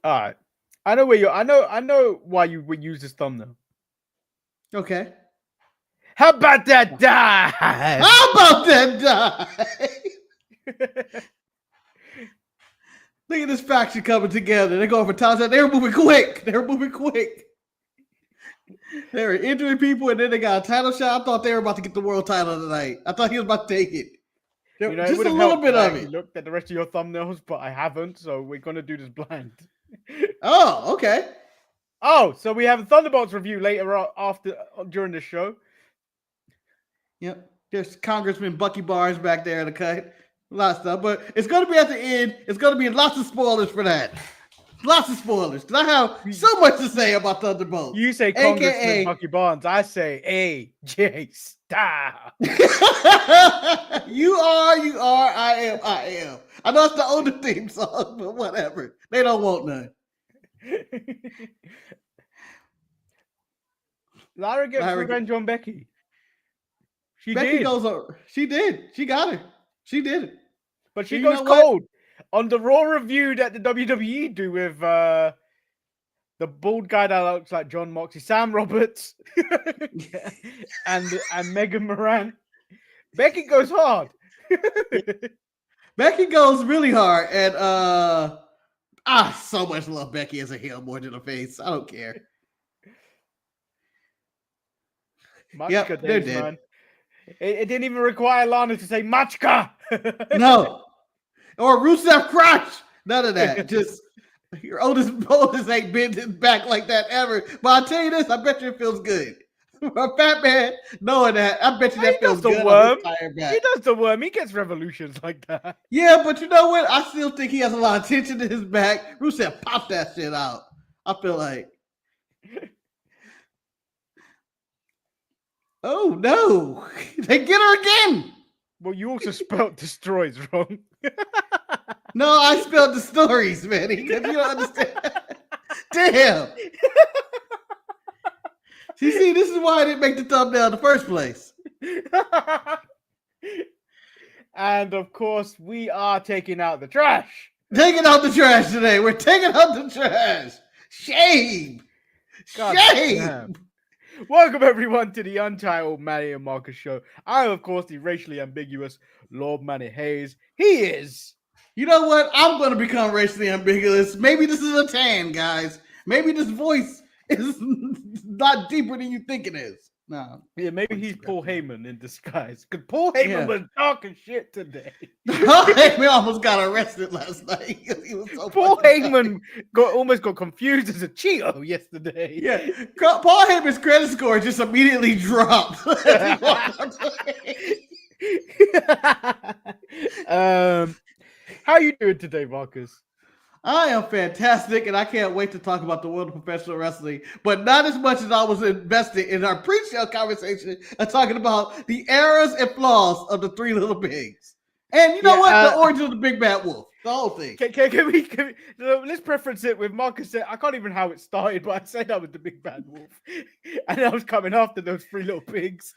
All right. I know where you're. I know why you would use this thumbnail. Okay. How about that dive? How about that dive? Look at this faction coming together. They're going for times that they're moving quick. They're moving quick. They were injuring people, and then they got a title shot. I thought they were about to get the world title tonight. I thought he was about to take it. You know, just a little bit of it. Looked at the rest of your thumbnails, but I haven't, so we're gonna do this blind. Oh, okay. Oh, so we have a Thunderbolts review later during the show. Yep. There's Congressman Bucky Barnes back there in the cut. A lot of stuff, but it's going to be at the end. It's going to be lots of spoilers for that. Lots of spoilers. Because I have so much to say about Thunderbolt. You say Congressman Bucky Barnes. I say AJ Styles. You are, I am. I know it's the older theme song, but whatever. They don't want none. LYRA gets revenge on Becky. Becky She got her. She did it. But she goes cold on the Raw review that the WWE do with the bald guy that looks like John Moxley, Sam Roberts, and Megan Moran. Becky goes hard. Becky goes really hard, and I so much love Becky as a heel more than a face. I don't care. Machka days, man. It didn't even require Lana to say Machka. No. Or Rusev Crush. None of that. Just your oldest ain't been his back like that ever. But I'll tell you this, I bet you it feels good. For a fat man knowing that, I bet you that feels good on his entire back. He does the worm. He gets revolutions like that. Yeah, but you know what? I still think he has a lot of tension in his back. Rusev popped that shit out. I feel like. Oh, no. They get her again. Well, you also spelled destroys wrong. No, I spelled the stories, Manny, because you don't understand. Damn. See, this is why I didn't make the thumbnail in the first place. And, of course, we are taking out the trash. Taking out the trash today. We're taking out the trash. Shame. God Shame. Damn. Welcome, everyone, to the Untitled Manny and Marcus show. I am, of course, the racially ambiguous Lord Manny Hayes. He is. You know what? I'm going to become racially ambiguous. Maybe this is a tan, guys. Maybe this voice is not deeper than you think it is. No. Yeah, maybe he's Paul Heyman in disguise. Because Paul Heyman was dark as shit today. Paul Heyman almost got arrested last night. He was so Paul Heyman almost got confused as a Cheeto yesterday. Yeah. Paul Heyman's credit score just immediately dropped. How you doing today, Marcus? I am fantastic, and I can't wait to talk about the world of professional wrestling, but not as much as I was invested in our pre-show conversation of talking about the errors and flaws of the Three Little Pigs. And you know what? The origin of the Big Bad Wolf. The whole thing. Can we let's preference it with Marcus said, I can't even how it started, but I said that was the Big Bad Wolf. And I was coming after those Three Little Pigs.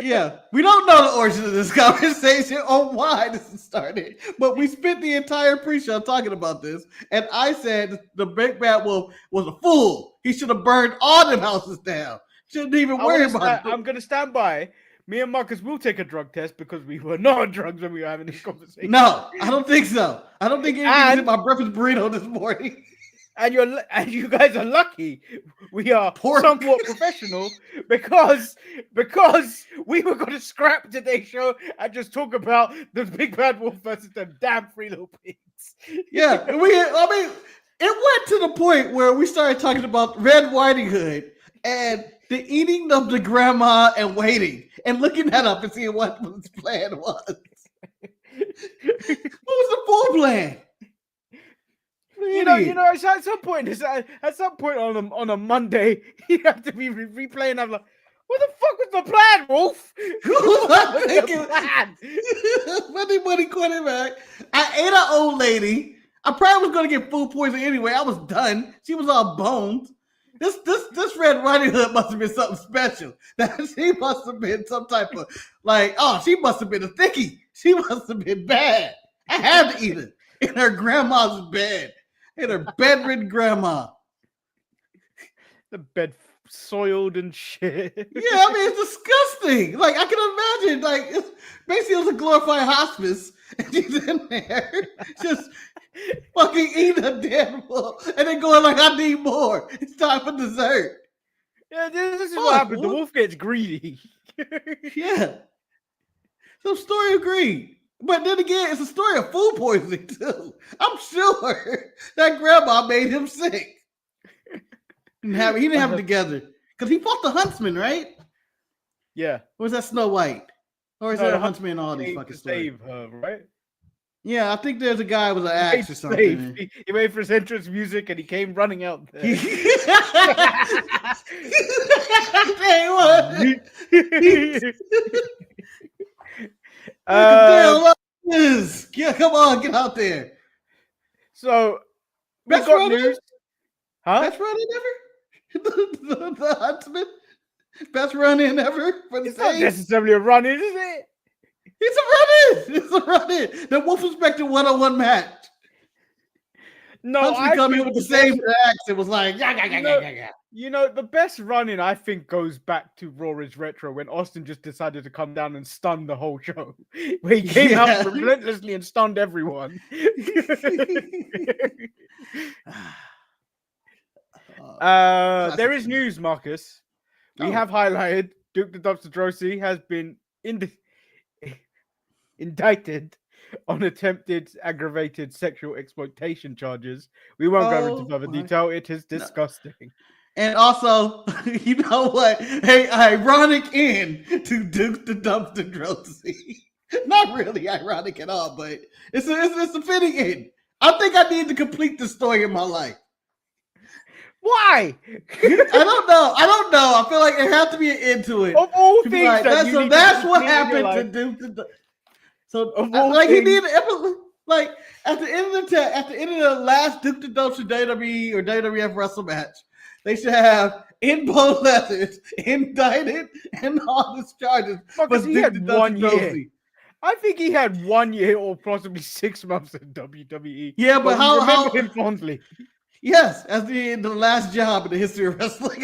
Yeah. We don't know the origin of this conversation or why this started, but we spent the entire pre-show talking about this. And I said the Big Bad Wolf was a fool. He should have burned all them houses down. Shouldn't even worry about it. I'm going to stand by. Me and Marcus will take a drug test because we were not on drugs when we were having this conversation. No, I don't think so. I don't think anything's in my breakfast burrito this morning. And you guys are lucky we are somewhat professional because we were going to scrap today's show and just talk about the Big Bad Wolf versus the damn Three Little Pigs. Yeah, it went to the point where we started talking about Red Riding Hood and the eating of the grandma and waiting and looking that up and seeing what his plan was. What was the full plan? You know, at some point on a Monday, you have to be replaying. I'm like, what the fuck was the plan, Wolf? Money quarterback. I ate an old lady. I probably was going to get food poisoning anyway. I was done. She was all boned. This Red Riding Hood must have been something special. That she must have been some type of she must have been a thickie. She must have been bad. I had to eat it in her grandma's bed. And her bedridden grandma. The bed soiled and shit. Yeah, I mean, it's disgusting. Like, I can imagine, like, it's basically it was a glorified hospice, and she's in there just fucking eating a dead wolf, and then going like, I need more. It's time for dessert. Yeah, this is what happened. The wolf gets greedy. Yeah. So story of greed. But then again, it's a story of food poisoning, too. I'm sure that grandma made him sick. He didn't have it together. Because he fought the huntsman, right? Yeah. Or was that Snow White? Or is there a huntsman in all these fucking stories? Save her, right? Yeah, I think there's a guy with an axe or something. He waited for his entrance music and he came running out there. Yeah, come on, get out there. So, best run news. Huh? Best run in ever? The huntsman? Best run in ever for the It's not necessarily a run in, is it? It's a run in. The Wolf Inspector 101 match. No, Huntsman come in with the same axe. It was like, yeah. You know, the best run-in, I think, goes back to Raw is Retro when Austin just decided to come down and stun the whole show. Where he came out relentlessly and stunned everyone. There is news, Marcus. We have highlighted Duke the Dumpster Drosy has been indicted on attempted aggravated sexual exploitation charges. We won't go into further detail. It is disgusting. No. And also, you know what? Hey, ironic end to Duke the Dumpster Drosy. Not really ironic at all, but it's a fitting end. I think I need to complete the story in my life. Why? I don't know. I feel like there has to be an end to it. Of all things, like, that's what happened to Duke the Dumpster. So like he needed like at the end of the last Duke the Dumpster WWE or WWF Wrestle match, they should have in both letters indicted and all these charges. Because he had 1 year. I think he had 1 year or possibly 6 months in WWE. Yeah, but how remember him fondly? Yes, as the last job in the history of wrestling.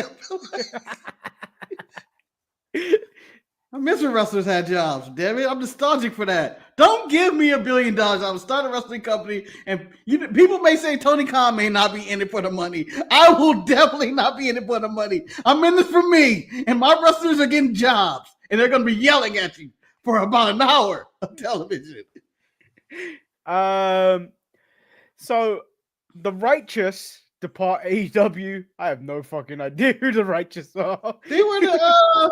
I miss when wrestlers had jobs. Damn it, I'm nostalgic for that. Don't give me $1 billion. I would start a wrestling company, and people may say Tony Khan may not be in it for the money. I will definitely not be in it for the money. I'm in this for me, and my wrestlers are getting jobs, and they're going to be yelling at you for about an hour of television. So the Righteous depart AEW. I have no fucking idea who the Righteous are. They were the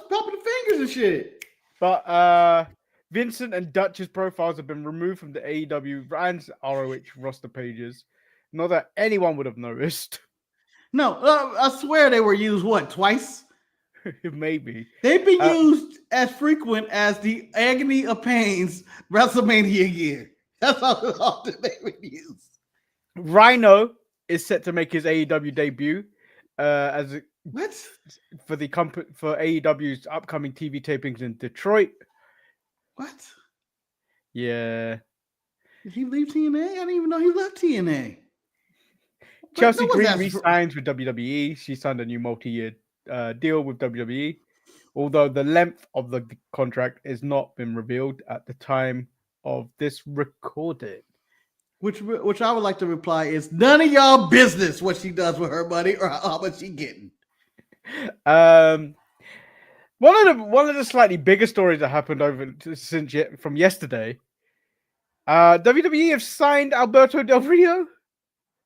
popping the fingers and shit. But Vincent and Dutch's profiles have been removed from the AEW and ROH roster pages. Not that anyone would have noticed. No, I swear they were used, twice? Maybe. They've been used as frequent as the Agony of Pain's WrestleMania year. That's how often they've been used. Rhino is set to make his AEW debut for AEW's upcoming TV tapings in Detroit. What? Yeah. Did he leave TNA? I didn't even know he left TNA. Chelsea Green re-signs with WWE. She signed a new multi-year deal with WWE, although the length of the contract has not been revealed at the time of this recording. Which I would like to reply is none of y'all business what she does with her money or how much she getting. One of the slightly bigger stories that happened from yesterday. WWE have signed Alberto Del Rio,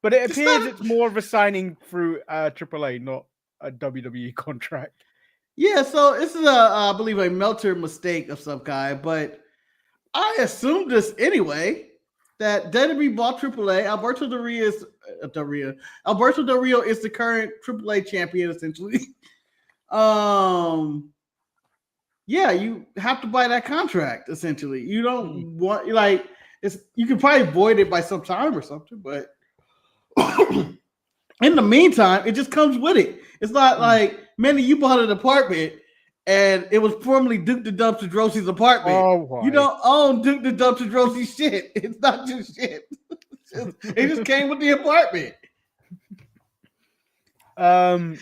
but it appears it's more of a signing through AAA, not a WWE contract. Yeah, so this is I believe a Meltzer mistake of some kind, but I assumed this anyway. That WWE bought AAA. Alberto Del Rio is the current AAA champion, essentially. Yeah, you have to buy that contract, essentially. You don't want you can probably void it by some time or something, but in the meantime, it just comes with it. It's not like, Manny, you bought an apartment and it was formerly Duke the Dumpster Drosy's apartment. You don't own Duke the Dumpster Drosy's shit. It's not your shit. It just came with the apartment.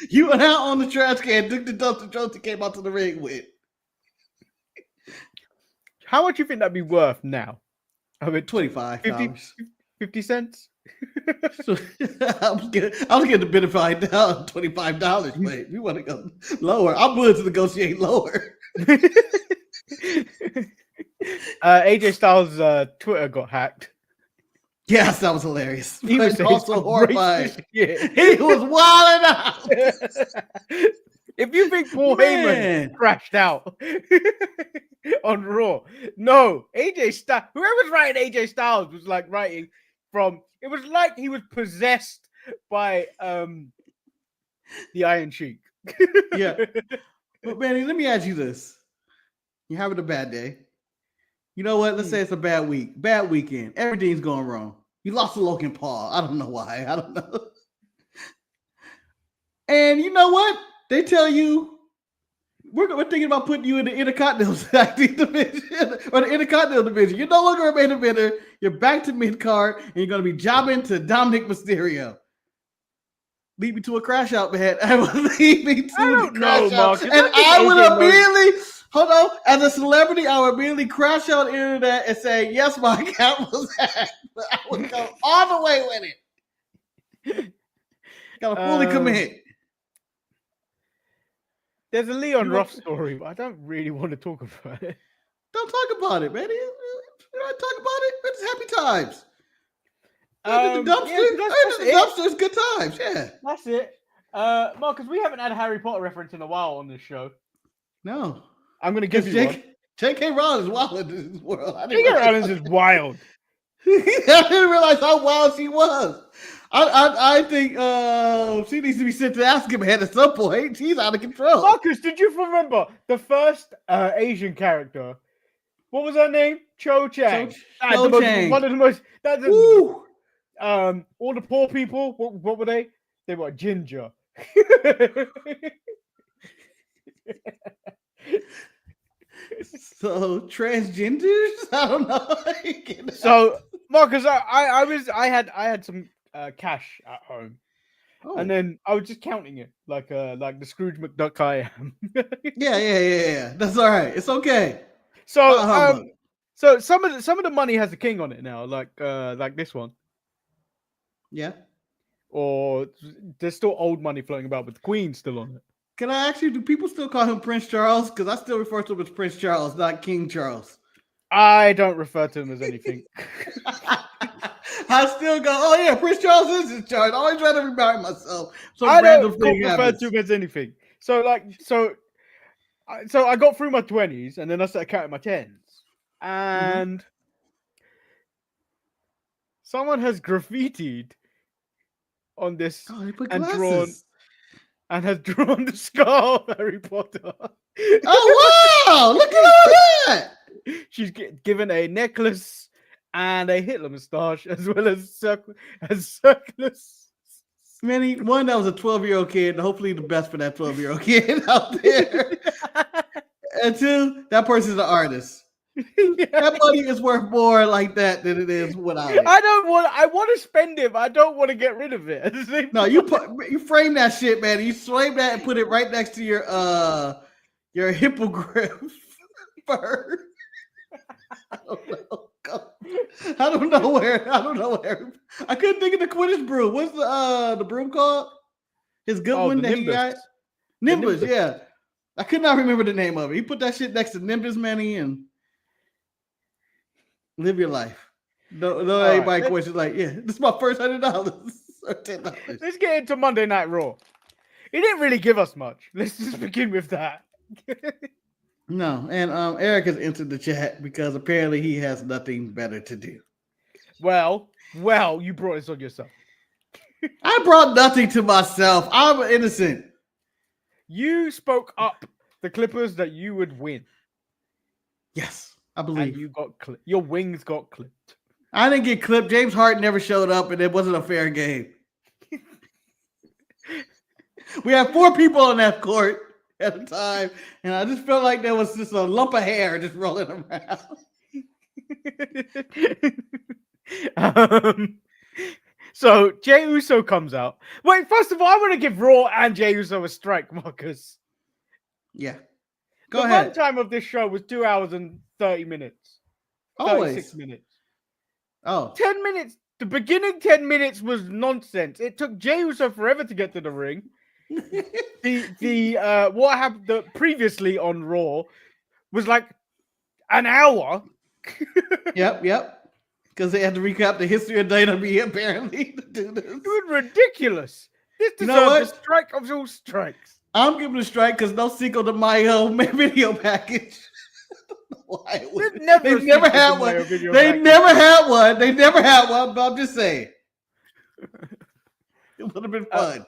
You went out on the trash can, took the dumpster, Josie came out to the ring with. How much do you think that'd be worth now? I mean, $25. 50 cents? So, I was getting the benefit down $25, but we want to go lower. I'm willing to negotiate lower. AJ Styles' Twitter got hacked. Yes, that was hilarious. He was also horrifying. Yeah. He was wilding out. If you think Paul Heyman crashed out on Raw, no, AJ Styles, whoever's writing AJ Styles was like writing from. It was like he was possessed by the Iron Sheik. Yeah, but Manny, let me ask you this: you're having a bad day. You know what? Let's say it's a bad week, bad weekend. Everything's going wrong. You lost to Logan Paul. I don't know why. I don't know. And you know what? They tell you we're thinking about putting you in the Intercontinental division or the Intercontinental division. You're no longer a main eventer. You're back to mid card, and you're going to be jobbing to Dominic Mysterio. Lead me to a crash out, man. I would lead me to a crash out. And I would immediately, hold on, as a celebrity, I would immediately crash out the internet and say, yes, my account was hacked. But I would go all the way with it. Gotta fully commit. There's a Leon Ruff story, but I don't really want to talk about it. Don't talk about it, man. You don't talk about it. It's happy times. The dumpster's good times. Yeah, that's it. Marcus, we haven't had a Harry Potter reference in a while on this show. No, I'm going to give you one. J.K. Rowling is wild in this world. J.K. Rowling is wild. I didn't realize how wild she was. I think she needs to be sent to Azkaban at some point. She's out of control. Marcus, did you remember the first Asian character? What was her name? Cho Chang. Cho Chang. One of the most. All the poor people. What were they? They were ginger. So transgenders? I don't know. So Marcus, I had some cash at home, and then I was just counting it like the Scrooge McDuck I am. Yeah. That's all right. It's okay. So so some of the money has a king on it now, like this one. Yeah. Or there's still old money floating about with the Queen still on it. Can I ask you, do people still call him Prince Charles? Because I still refer to him as Prince Charles, not King Charles. I don't refer to him as anything. I still go, oh yeah, Prince Charles is in charge. I always try to remind myself. I don't refer to him as anything. So I got through my 20s and then I started counting my 10s. And someone has graffitied on this and has drawn the scar of Harry Potter. Oh wow! Look at all that. She's given a necklace and a Hitler moustache, as well as circles. Manny, one, that was a 12-year-old kid. Hopefully, the best for that 12-year-old kid out there. And two, that person's an artist. That money is worth more like that than it is without it. I want to spend it, but I don't want to get rid of it. No, you frame that shit, man. You frame that and put it right next to your hippogriff bird. I don't know where. I couldn't think of the Quidditch broom. What's the broom called? His good one that he got? Nimbus, yeah. I could not remember the name of it. He put that shit next to Nimbus, Manny, and live your life. No, everybody questions like, yeah, this is my first $100 or $10. Let's get into Monday Night Raw. He didn't really give us much. Let's just begin with that. No, and Eric has entered the chat because apparently he has nothing better to do. Well, you brought this on yourself. I brought nothing to myself. I'm innocent. You spoke up the Clippers that you would win. Yes, I believe. And you got your wings got clipped. I didn't get clipped. James Harden never showed up, and it wasn't a fair game. We had 4 people on that court at the time, and I just felt like there was just a lump of hair just rolling around. So Jey Uso comes out. Wait, first of all, I want to give Raw and Jey Uso a strike, Marcus. Yeah. The Go ahead. runtime of this show was 2 hours and 30 minutes. 36 Always. minutes. Oh. 10 minutes. The beginning 10 minutes was nonsense. It took Jey Uso forever to get to the ring. What happened previously on Raw was like an hour. Yep. Because they had to recap the history of WWE apparently to do this. It was ridiculous. This You know deserves what? a strike of all strikes. I'm giving a strike because no Cinco de Mayo video package. Why They've never had one. They never had one, but I'm just saying. It would have been fun.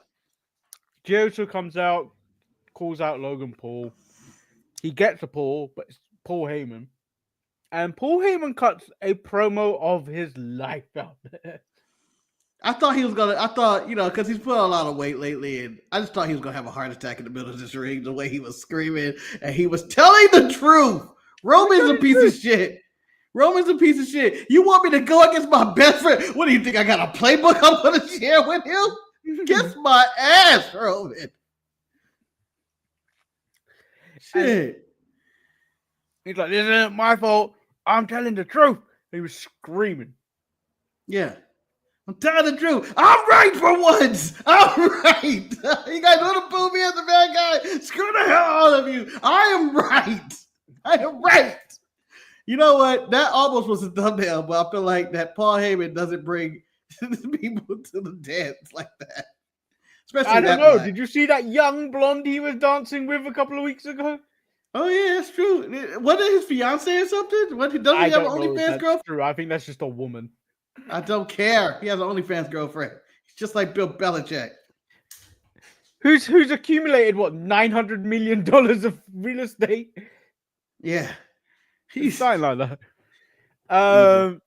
Jey Uso comes out, calls out Logan Paul. He gets a Paul, but it's Paul Heyman. And Paul Heyman cuts a promo of his life out there. I thought, because he's put on a lot of weight lately, and I just thought he was going to have a heart attack in the middle of this ring, the way he was screaming, and he was telling the truth. Roman's a piece of shit. Roman's a piece of shit. You want me to go against my best friend? What do you think? I got a playbook I'm going to share with him? Kiss my ass, Roman. Shit. He's like, this isn't my fault. I'm telling the truth. He was screaming. Yeah. I'm telling the truth. I'm right for once. I'm right. You guys want to boo me as the bad guy? Screw the hell all of you. I am right. I am right. You know what? That almost was a thumbnail, but I feel like that Paul Heyman doesn't bring people to the dance like that. Especially I don't know. Did you see that young blonde he was dancing with a couple of weeks ago? Oh yeah, that's true. Wasn't his fiance or something? Doesn't he have an OnlyFans girlfriend? True. I think that's just a woman. I don't care. He has an OnlyFans girlfriend. He's just like Bill Belichick. Who's accumulated what $900 million of real estate? Yeah. He's something like that.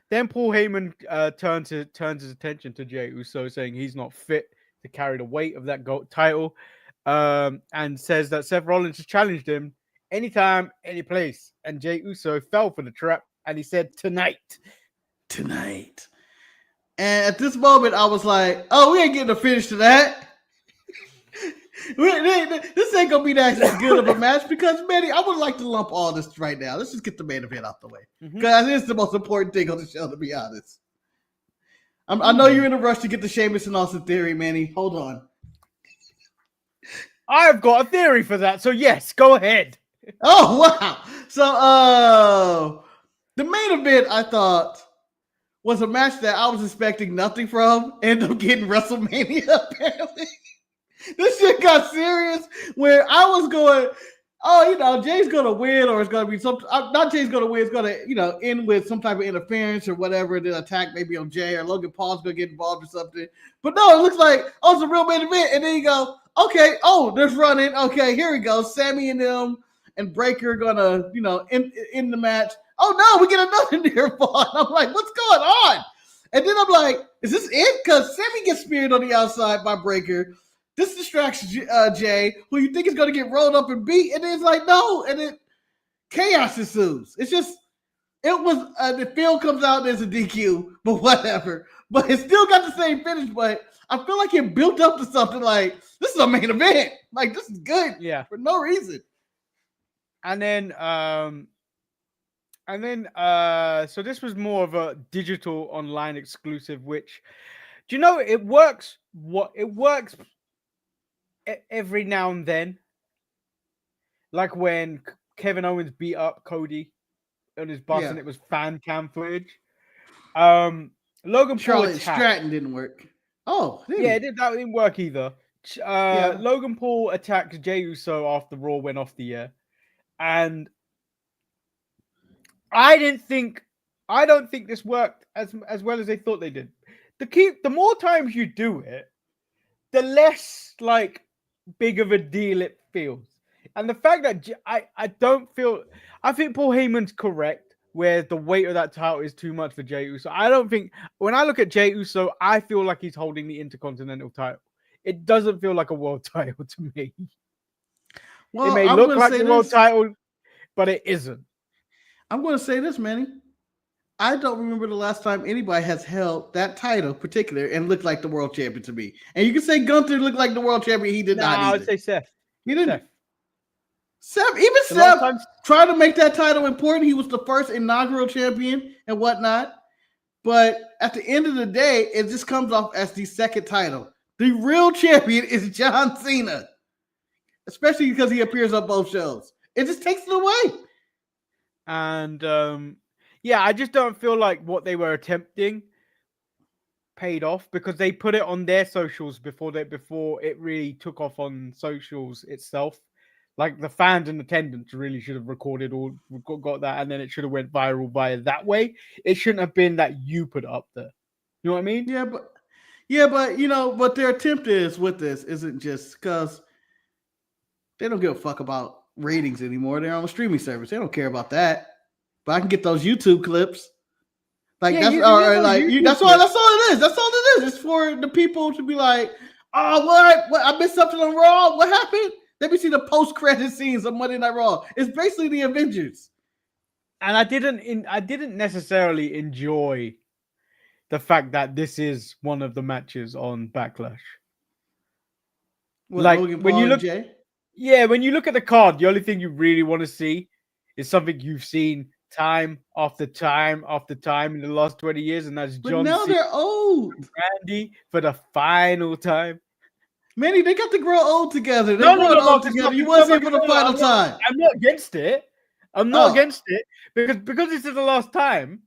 Then Paul Heyman turns his attention to Jey Uso, saying he's not fit to carry the weight of that GOAT title, and says that Seth Rollins has challenged him anytime, any place. And Jey Uso fell for the trap, and he said, tonight. And at this moment, I was like, oh, we ain't getting a finish to that. This ain't gonna be that good of a match because, Manny, I would like to lump all this right now. Let's just get the main event out the way because it's the most important thing on the show, to be honest. I know you're in a rush to get the Sheamus and Austin theory, Manny. Hold on. I've got a theory for that, so yes, go ahead. Oh wow! So, the main event I thought was a match that I was expecting nothing from. Ended up getting WrestleMania apparently. This shit got serious where I was going, Jay's going to win or it's going to be not Jay's going to win. It's going to, end with some type of interference or whatever. Then attack maybe on Jay or Logan Paul's going to get involved or something. But no, it looks like, it's a real main event. And then you go, okay, there's running. Okay, here we go. Sammy and them and Breaker are going to, end the match. Oh no, we get another near fall. I'm like, what's going on? And then I'm like, is this it? Because Sammy gets speared on the outside by Breaker. This distracts Jay, who you think is going to get rolled up and beat, and it's like, no, and then chaos ensues. It's just, the field comes out, there's a DQ, but whatever. But it still got the same finish, but I feel like it built up to something like, this is a main event. Like, this is good. Yeah. For no reason. And then, so this was more of a digital online exclusive, which, do you know, it works every now and then, like when Kevin Owens beat up Cody on his bus and it was fan cam footage. Logan Paul Stratton didn't work. That didn't work either. Logan Paul attacked Jey Uso after Raw went off the air, and I don't think this worked as well as they thought they did. The more times you do it, the less like big of a deal it feels. And the fact that I think Paul Heyman's correct where the weight of that title is too much for Jey Uso. I don't think, when I look at Jey Uso, I feel like he's holding the Intercontinental title. It doesn't feel like a world title to me. Well, it may look like a world title, but it isn't. I'm going to say this, Manny. I don't remember the last time anybody has held that title particular and looked like the world champion to me. And you can say Gunther looked like the world champion. He did not I either. would say Seth. He didn't. Seth. Even The last Seth time- tried to make that title important. He was the first inaugural champion and whatnot. But at the end of the day, it just comes off as the second title. The real champion is John Cena, especially because he appears on both shows. It just takes it away. And yeah, I just don't feel like what they were attempting paid off because they put it on their socials before it really took off on socials itself. Like the fans in attendance really should have recorded or got that, and then it should have went viral via that way. It shouldn't have been that you put it up there. You know what I mean? Yeah, but you know what their attempt is with this isn't just because they don't give a fuck about ratings anymore. They're on a streaming service. They don't care about that. But I can get those YouTube clips. Like Yeah, that's all it is. That's all it is. It's for the people to be like, oh, what? I missed something on Raw. What happened? Let me see the post-credit scenes of Monday Night Raw. It's basically the Avengers. And I didn't necessarily enjoy the fact that this is one of the matches on Backlash. Like when you look, when you look at the card, the only thing you really want to see is something you've seen time after time after time in the last 20 years, and that's John Cena. They're old. Randy for the final time. Manny, they got to grow old together. They old together. You wasn't for the final time. I'm not against it. I'm not against it because this is the last time.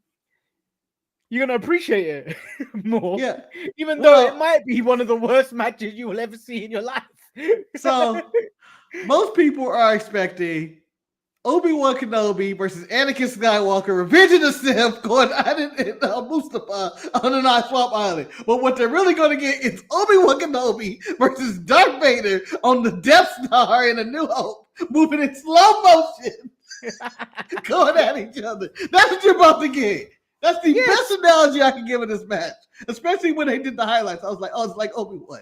You're gonna appreciate it more. Yeah. Even though it might be one of the worst matches you will ever see in your life. So most people are expecting Obi-Wan Kenobi versus Anakin Skywalker, Revenge of the Sith, going at it in Mustafa on an Ice Swamp Island. But what they're really going to get is Obi-Wan Kenobi versus Darth Vader on the Death Star in A New Hope, moving in slow motion, going at each other. That's what you're about to get. That's the best analogy I can give in this match, especially when they did the highlights. I was like, oh, it's like Obi-Wan.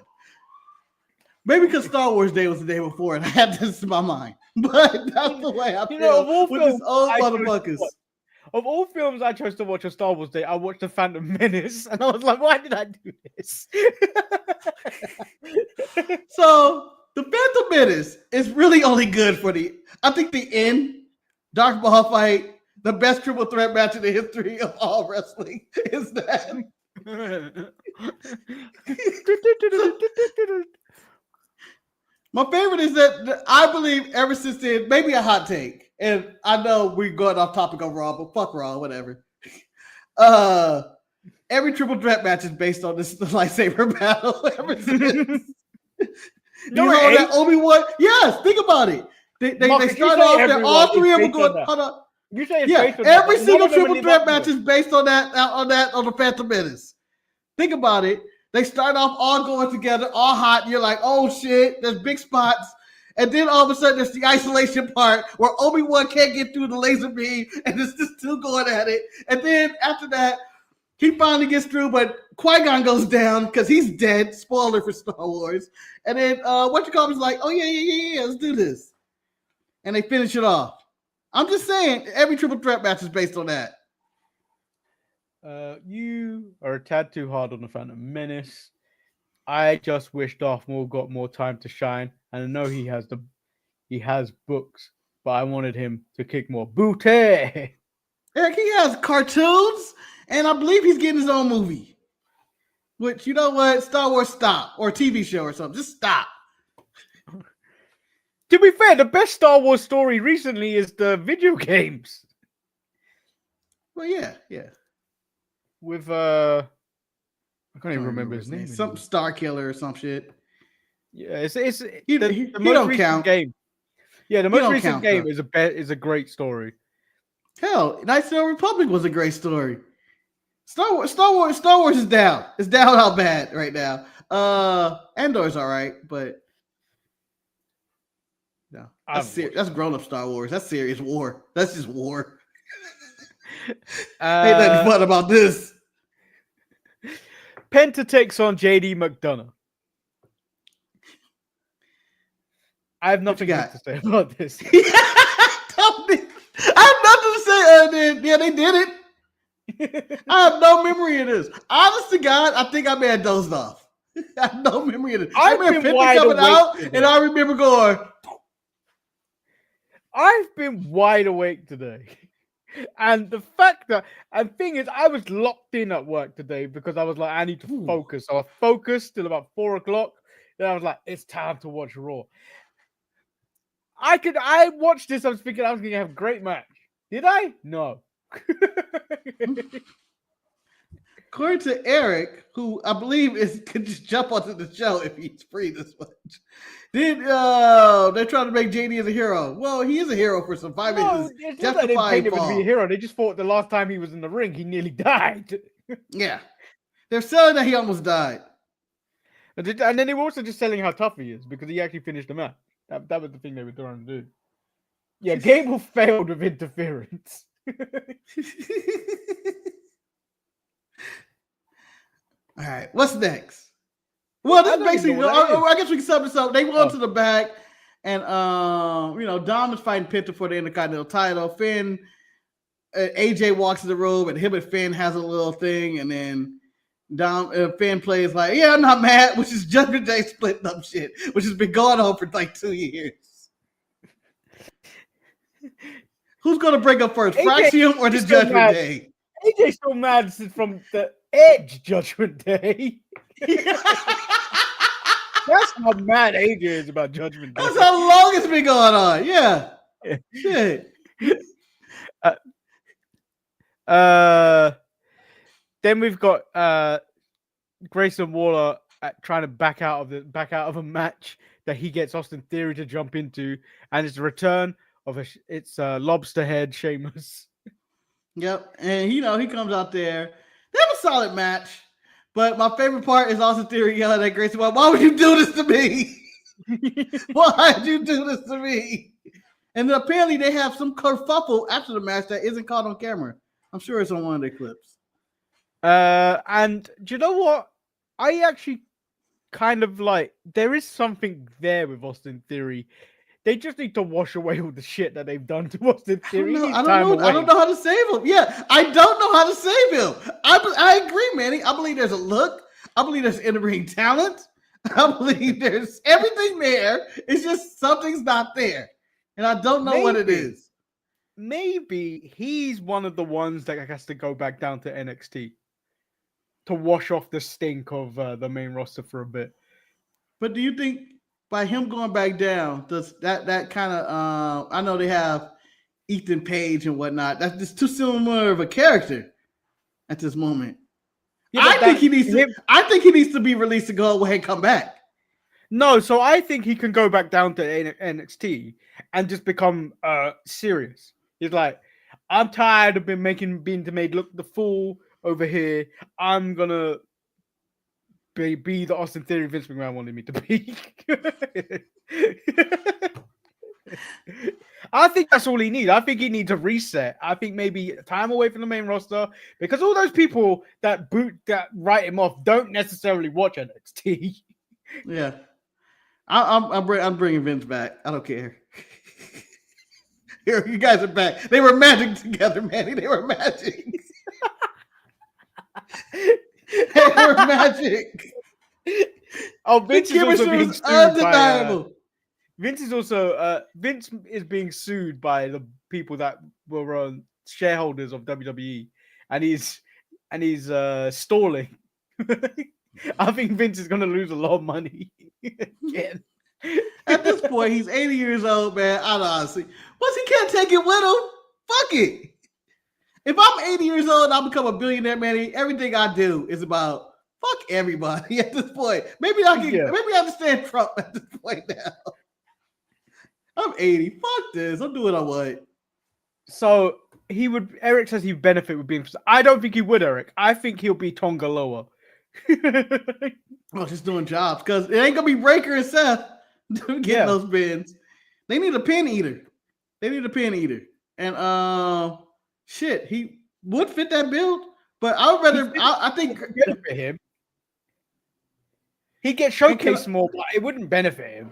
Maybe because Star Wars Day was the day before, and I had this in my mind. But that's the way I feel with these old motherfuckers. Of all films I chose to watch on Star Wars Day, I watched The Phantom Menace, and I was like, why did I do this? So, The Phantom Menace is really only good for I think the end, Darth Maul fight, the best triple threat match in the history of all wrestling is that. My favorite is that I believe ever since then, maybe a hot take, and I know we're going off topic of Raw, but fuck Raw, whatever. Every triple threat match is based on this lightsaber battle ever since. That Obi-Wan? Yes, think about it. They start off there, all three of them going. Hold on. You say every single triple threat match is based on on the Phantom Menace. Think about it. They start off all going together, all hot. And you're like, oh shit, there's big spots. And then all of a sudden, there's the isolation part where Obi-Wan can't get through the laser beam, and it's just two going at it. And then after that, he finally gets through, but Qui-Gon goes down because he's dead. Spoiler for Star Wars. And then is like, oh yeah, let's do this. And they finish it off. I'm just saying, every triple threat match is based on that. You are a tad too hard on the Phantom Menace. I just wish Darth Maul got more time to shine, and I know he has books, but I wanted him to kick more booty. Heck, he has cartoons, and I believe he's getting his own movie. Which, you know what? Star Wars, stop, or a TV show or something. Just stop. To be fair, the best Star Wars story recently is the video games. Well, yeah. With I can't even remember his name. Some Star Killer or some shit. Yeah, it's he the most don't recent count. Game. Yeah, the most recent count, game though. is a great story. Hell, Knights of the Republic was a great story. Star Wars is down. It's down how bad right now. Andor's all right, but no, that's grown up Star Wars. That's serious war. That's just war. Ain't nothing fun about this. Penta takes on JD McDonough. I have nothing good to say about this. I have nothing to say. They did it. I have no memory of this. Honest to God, I think I may have dozed off. I have no memory of this. I've I remember been 50 wide coming awake out, today. and I remember going. I've been wide awake today. And the fact that, and thing is, I was locked in at work today because I was like, I need to focus. So I focused till about 4 o'clock. Then I was like, it's time to watch Raw. I watched this. I was thinking I was going to have a great match. Did I? No. According to Eric, who I believe could just jump onto the show if he's free this much. They're trying to make JD as a hero. Well, he is a hero for surviving his it's not that they justifying painted him to be a fall. hero. They just thought the last time he was in the ring, he nearly died. Yeah. They're selling that he almost died. And then they were also just selling how tough he is because he actually finished the match. That was the thing they were trying to do. Yeah, Gable failed with interference. All right, what's next? Well, this basically, I guess we can sum this up. They go to the back, and Dom is fighting Penta for the Intercontinental title. Finn, AJ walks in the room, and him and Finn has a little thing, and then Finn plays like, "Yeah, I'm not mad," which is Judgment Day splitting up shit, which has been going on for like 2 years. Who's gonna break up first, Fraxium or the Judgment Day? AJ's still mad from the Edge Judgment Day. That's how mad AJ is about Judgment Day. That's how long it's been going on. Yeah. Shit. Then we've got Grayson Waller trying to back out of a match that he gets Austin Theory to jump into, and it's the return of Lobster Head Sheamus. Yep, and he comes out there. They have a solid match, but my favorite part is Austin Theory yelling at Grayson Waller, "Why would you do this to me? Why did you do this to me?" And then apparently they have some kerfuffle after the match that isn't caught on camera. I'm sure it's on one of their clips. And do you know what? I actually kind of like, there is something there with Austin Theory. They just need to wash away all the shit that they've done to Austin Theory. I don't know how to save him. Yeah, I don't know how to save him. I agree, Manny. I believe there's a look. I believe there's in-ring talent. I believe there's everything there. It's just something's not there. And I don't know what it is. Maybe he's one of the ones that has to go back down to NXT to wash off the stink of the main roster for a bit. But do you think by him going back down, does that kind of I know they have Ethan Page and whatnot. That's just too similar of a character at this moment. Yeah, I think he needs to be released to go ahead and come back. No, so I think he can go back down to NXT and just become serious. He's like, I'm tired of being made look the fool over here. I'm gonna be the Austin Theory Vince McMahon wanted me to be. I think that's all he needs. I think he needs a reset. I think maybe time away from the main roster, because all those people that write him off don't necessarily watch NXT. Yeah, I'm bringing Vince back. I don't care. Here, you guys are back. They were magic together, Manny. They were magic. They were magic. Oh, Vince is also being sued undeniable. Vince is being sued by the people that were shareholders of WWE, and he's stalling. I think Vince is going to lose a lot of money again. At this point, he's 80 years old, man. I honestly, once he can't take it with him, fuck it. If I'm 80 years old and I become a billionaire, man, everything I do is about fuck everybody at this point. Maybe I understand Trump at this point now. I'm 80. Fuck this. I'm doing what I want. So Eric says he'd benefit with being. I don't think he would, Eric. I think he'll be Tonga Loa. Oh, just doing jobs, because it ain't gonna be Breaker and Seth getting those bins. They need a pin eater. And shit, he would fit that build, but I would rather. I think benefit him. He'd get showcased more, but it wouldn't benefit him.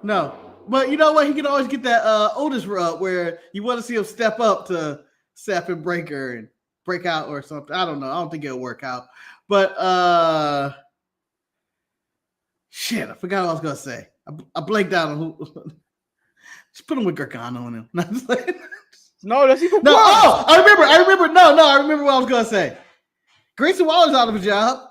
No, but you know what? He can always get that Otis rub where you want to see him step up to Seth and Breaker, and break out or something. I don't know. I don't think it'll work out. But shit, I forgot what I was gonna say. I blanked out on who. Just put him with Gargano on him. No, that's even no. worse. Oh, I remember. No, I remember what I was gonna say. Grayson Waller's out of a job.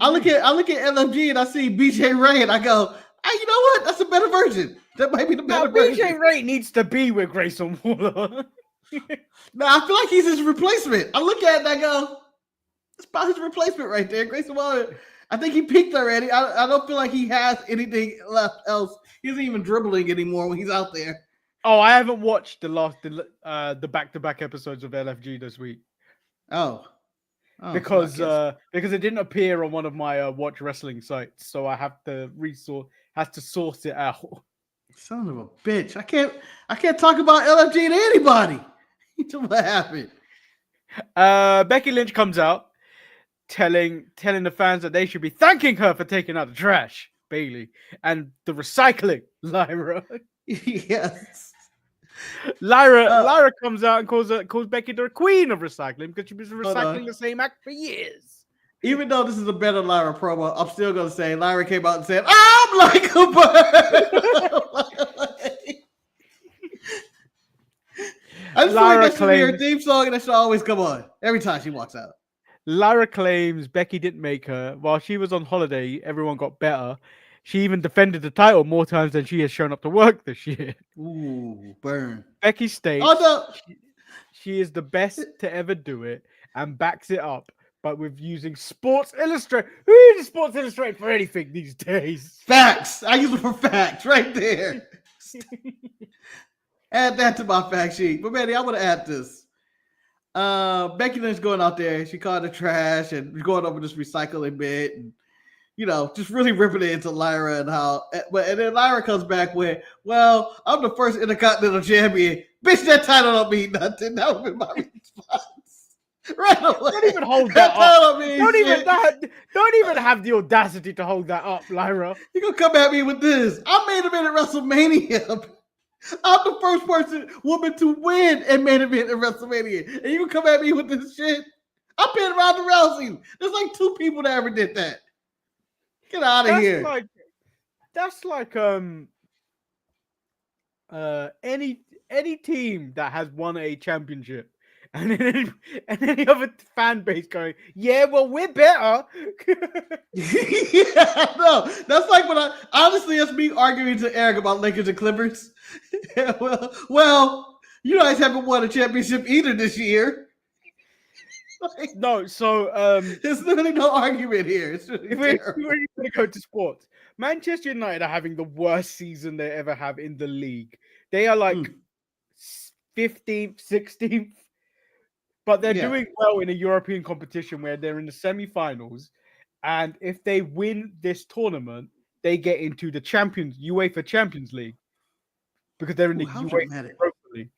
I look at LFG and I see BJ Ray and I go, hey, you know what? That's a better version. That might be the better version. BJ Ray needs to be with Grayson Waller. No, I feel like he's his replacement. I look at it and I go, it's about his replacement right there. Grayson Waller, I think he peaked already. I don't feel like he has anything left else. He isn't even dribbling anymore when he's out there. Oh, I haven't watched the back-to-back episodes of LFG this week. Oh, because it didn't appear on one of my watch wrestling sites, so I have to source it out. Son of a bitch! I can't talk about LFG to anybody. What happened? Becky Lynch comes out telling the fans that they should be thanking her for taking out the trash, Bailey, and the recycling, Lyra. Yes. Lyra comes out and calls Becky the queen of recycling because she's been recycling the same act for years. Even though this is a better Lyra promo, I'm still gonna say Lyra came out and said, "I'm like a bird." I just feel like that should be her theme song, and that should always come on every time she walks out. Lyra claims Becky didn't make her. While she was on holiday, everyone got better. She even defended the title more times than she has shown up to work this year. Ooh, burn. Becky states she is the best to ever do it and backs it up, but with using Sports Illustrated. Who uses Sports Illustrated for anything these days? Facts. I use it for facts right there. Add that to my fact sheet. But Manny, I want to add this. Becky Lynch going out there. She called it trash and going over this recycling bit and, you know, just really ripping it into Lyra and how. And then Lyra comes back with, well, I'm the first Intercontinental Champion. Bitch, that title don't mean nothing. That would be my response. Right away. Don't even hold that up. Don't even have the audacity to hold that up, Lyra. You gonna come at me with this? I made him in WrestleMania. I'm the first woman to win and main event in WrestleMania. And you can come at me with this shit? I pinned Ronda Rousey. There's like 2 people that ever did that. Get out of here. That's like any team that has won a championship and any other fan base going, yeah, well, we're better. Yeah, no, that's like when honestly, it's me arguing to Eric about Lakers and Clippers. well, you guys haven't won a championship either this year. No, so there's literally no argument here. It's really we're going to go to sports. Manchester United are having the worst season they ever have in the league. They are like 15th, 16th, but they're doing well in a European competition where they're in the semi-finals. And if they win this tournament, they get into the UEFA Champions League because they're in the UEFA Europa League.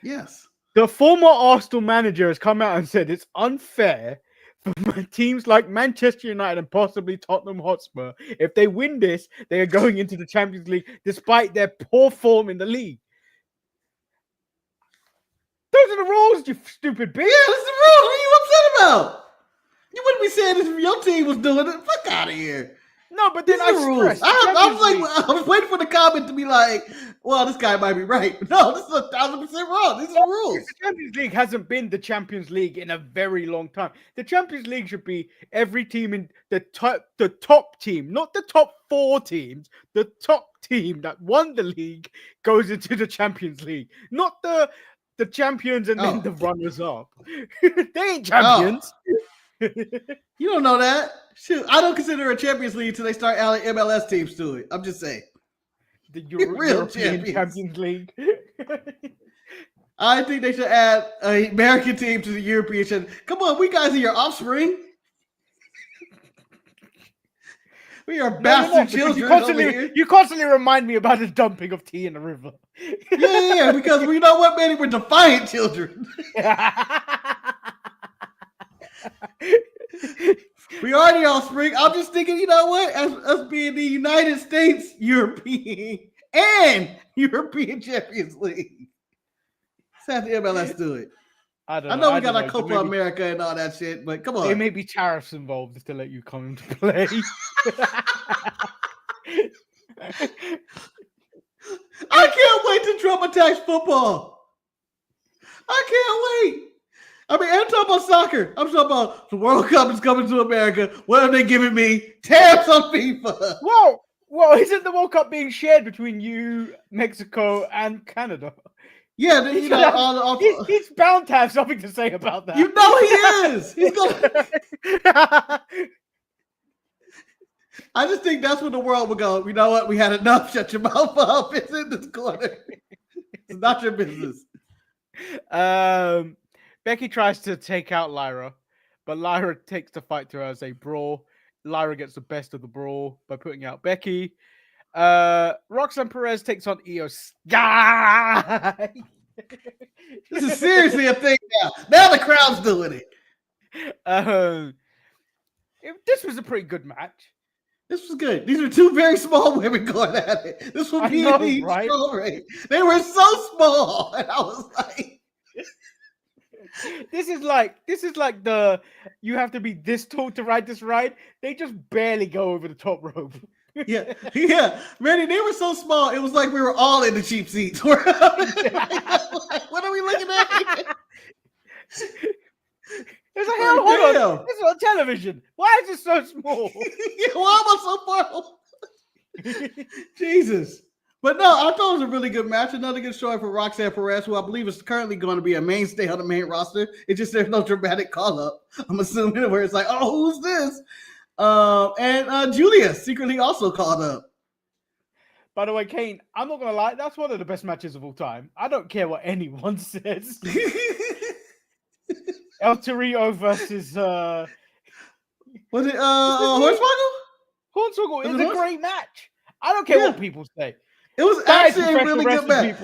Yes. The former Arsenal manager has come out and said it's unfair for teams like Manchester United and possibly Tottenham Hotspur. If they win this, they are going into the Champions League despite their poor form in the league. Those are the rules, you stupid bitch. Yeah, that's the rules. What are you upset about? You wouldn't be saying this if your team was doing it. Fuck out of here. No, but then I was waiting for the comment to be like, well, this guy might be right. No, this is 1,000% wrong. These are the rules. The Champions League hasn't been the Champions League in a very long time. The Champions League should be every team in the top team, not the top 4 teams. The top team that won the league goes into the Champions League, not the champions and then the runners-up. They ain't champions. You don't know that. Shoot, I don't consider a Champions League until they start adding MLS teams to it. I'm just saying. The European Champions League. I think they should add an American team to the European Champions. Come on, we guys are your offspring. We are bastard children. You constantly remind me about the dumping of tea in the river. Yeah, because we know what, Manny, we're defiant children. We are the offspring. I'm just thinking, you know what? As us being the United States European and European Champions League. Let's have the MLS do it. I don't I know. know we I got don't our know. Copa America and all that shit, but come on. There may be tariffs involved to let you come into play. I can't wait to Trump attacks football. I can't wait. I mean, I'm talking about soccer. I'm talking about the World Cup is coming to America. What are they giving me? Tabs on FIFA. Well, isn't the World Cup being shared between you, Mexico, and Canada? Yeah, you know, he's bound to have something to say about that. You know he is. He's gonna. I just think that's when the world would go. You know what? We had enough. Shut your mouth up. It's in this corner. It's not your business. Becky tries to take out Lyra, but Lyra takes the fight to her as a brawl. Lyra gets the best of the brawl by putting out Becky. Roxanne Perez takes on Io Sky. This is seriously a thing now. Now the crowd's doing it. This was a pretty good match. This was good. These are two very small women going at it. This was really right? They were so small, and I was like, This is like the you have to be this tall to ride this ride. They just barely go over the top rope. yeah. Manny, they were so small. It was like we were all in the cheap seats. Like, what are we looking at? It's like, hold on. This is on television. Why is it so small? Why am I so far? Jesus. But no, I thought it was a really good match. Another good showing for Roxanne Perez, who I believe is currently going to be a mainstay on the main roster. It's just there's no dramatic call-up. I'm assuming where it's like, oh, who's this? And Julia secretly also called up. By the way, Kane, I'm not going to lie. That's one of the best matches of all time. I don't care what anyone says. El Torito versus was it Hornswoggle? Hornswoggle is a great match. I don't care what people say. It was actually a really good match.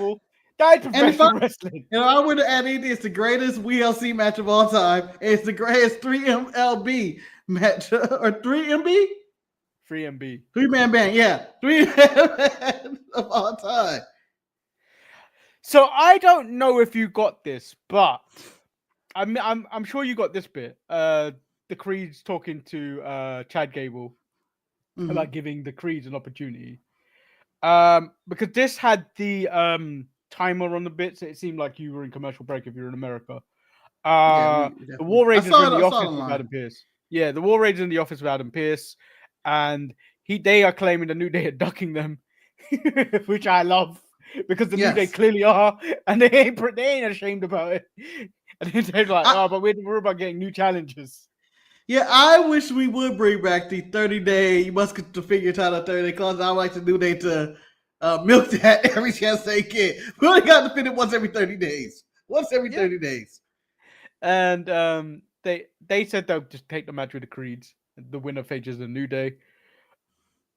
That is professional wrestling. You know, I would add it. It's the greatest WLC match of all time. It's the greatest 3MLB match or 3MB. 3MB. 3-man band, yeah. 3-man of all time. So I don't know if you got this, but I'm sure you got this bit. The Creeds talking to Chad Gable about giving the Creeds an opportunity. Because this had the timer on the bit, so it seemed like you were in commercial break if you're in America. The War Raiders in the office with Adam Pearce. Yeah, the War Raiders in the office with Adam Pearce, and they are claiming the New Day are ducking them, which I love because the New Day clearly are, and they ain't ashamed about it. And they're like, but we're about getting new challenges. Yeah, I wish we would bring back the 30-day, you must get the figure title 30-day clause. I would like the New Day to milk that every chance they get. We only got to fit it once every 30 days. Once every 30 days. And they said they'll just take the match with the Creeds. The winner faces the New Day.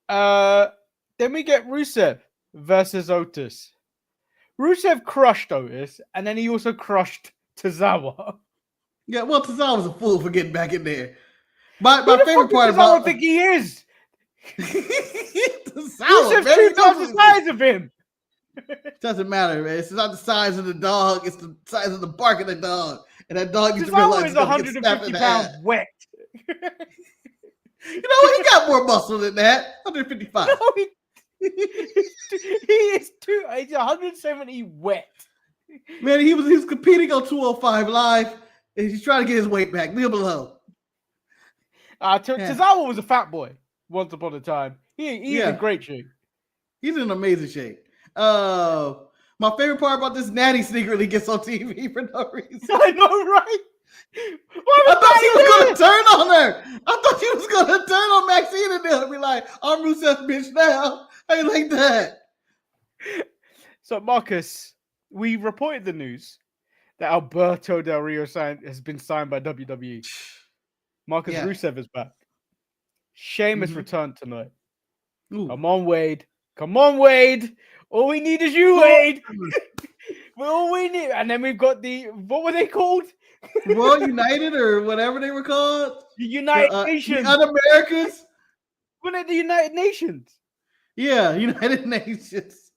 Then we get Rusev versus Otis. Rusev crushed Otis, and then he also crushed Tozawa. Yeah, well, Tozawa was a fool for getting back in there. My favorite part about I don't think he is. Rusev's 2 times the size of him. Doesn't matter, man. It's not the size of the dog; it's the size of the bark of the dog. And that dog used to realize he's 150 pounds wet. You know what? He got more muscle than that. 155. No, he is he's 170 wet. Man, he was competing on 205 Live, and he's trying to get his weight back. Leave him alone. Tozawa was a fat boy once upon a time. He's in great shape. He's in amazing shape. My favorite part about this, Natty secretly gets on TV for no reason. I know, right? I thought he was going to turn on her. I thought he was going to turn on Maxine and they'll be like, I'm Rusev's bitch now. I ain't like that. So, Marcus, we reported the news that Alberto Del Rio has been signed by WWE. Marcus Rusev is back. Sheamus returned tonight. Ooh. Come on, Wade. Come on, Wade. All we need is you, Wade. All we need. And then we've got what were they called? Raw United or whatever they were called. The United Nations. The Un-Americans. Weren't it the United Nations? Yeah, United Nations.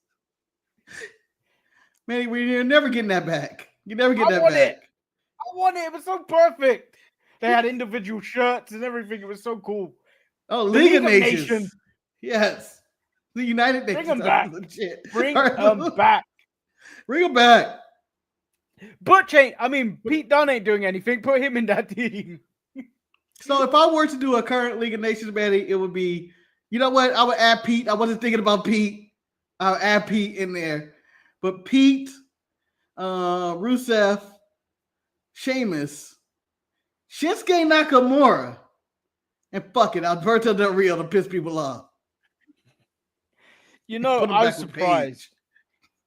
Man, you're never getting that back. You never get that back. want it. It was so perfect. They had individual shirts and everything. It was so cool. Oh, The League of Nations. Yes. The United Bring Nations. them back. Legit. Bring them back. Bring them back. Butch Pete Dunne ain't doing anything. Put him in that team. So if I were to do a current League of Nations, Manny, it would be, you know what? I would add Pete. I wasn't thinking about Pete. I'll add Pete in there. But Pete, Rusev, Sheamus, Shinsuke Nakamura, and fuck it, Alberto Del Rio to piss people off. You know, I was surprised.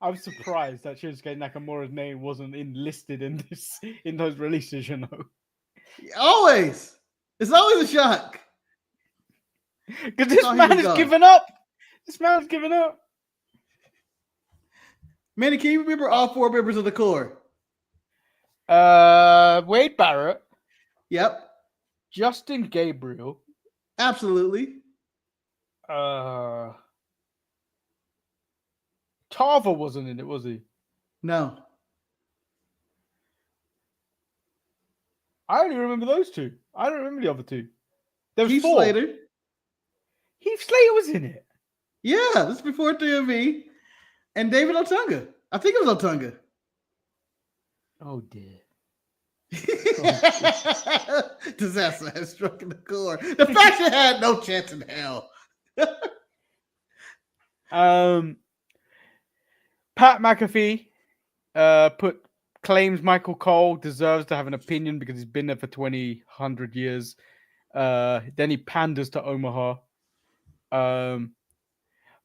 I was surprised that Shinsuke Nakamura's name wasn't enlisted in those releases, you know. Always. It's always a shock. Because this man has given up. This man's given up. Manny, can you remember all 4 members of the core? Wade Barrett. Yep. Justin Gabriel. Absolutely. Tarver wasn't in it, was he? No. I only remember those 2. I don't remember the other 2. There was Heath 4. Slater. Heath Slater was in it. Yeah, this is before 3MV. And David Otunga. I think it was Otunga. Oh, dear. Disaster has struck in the core. The faction had no chance in hell. Pat McAfee claims Michael Cole deserves to have an opinion because he's been there for 100 years. Then he panders to Omaha.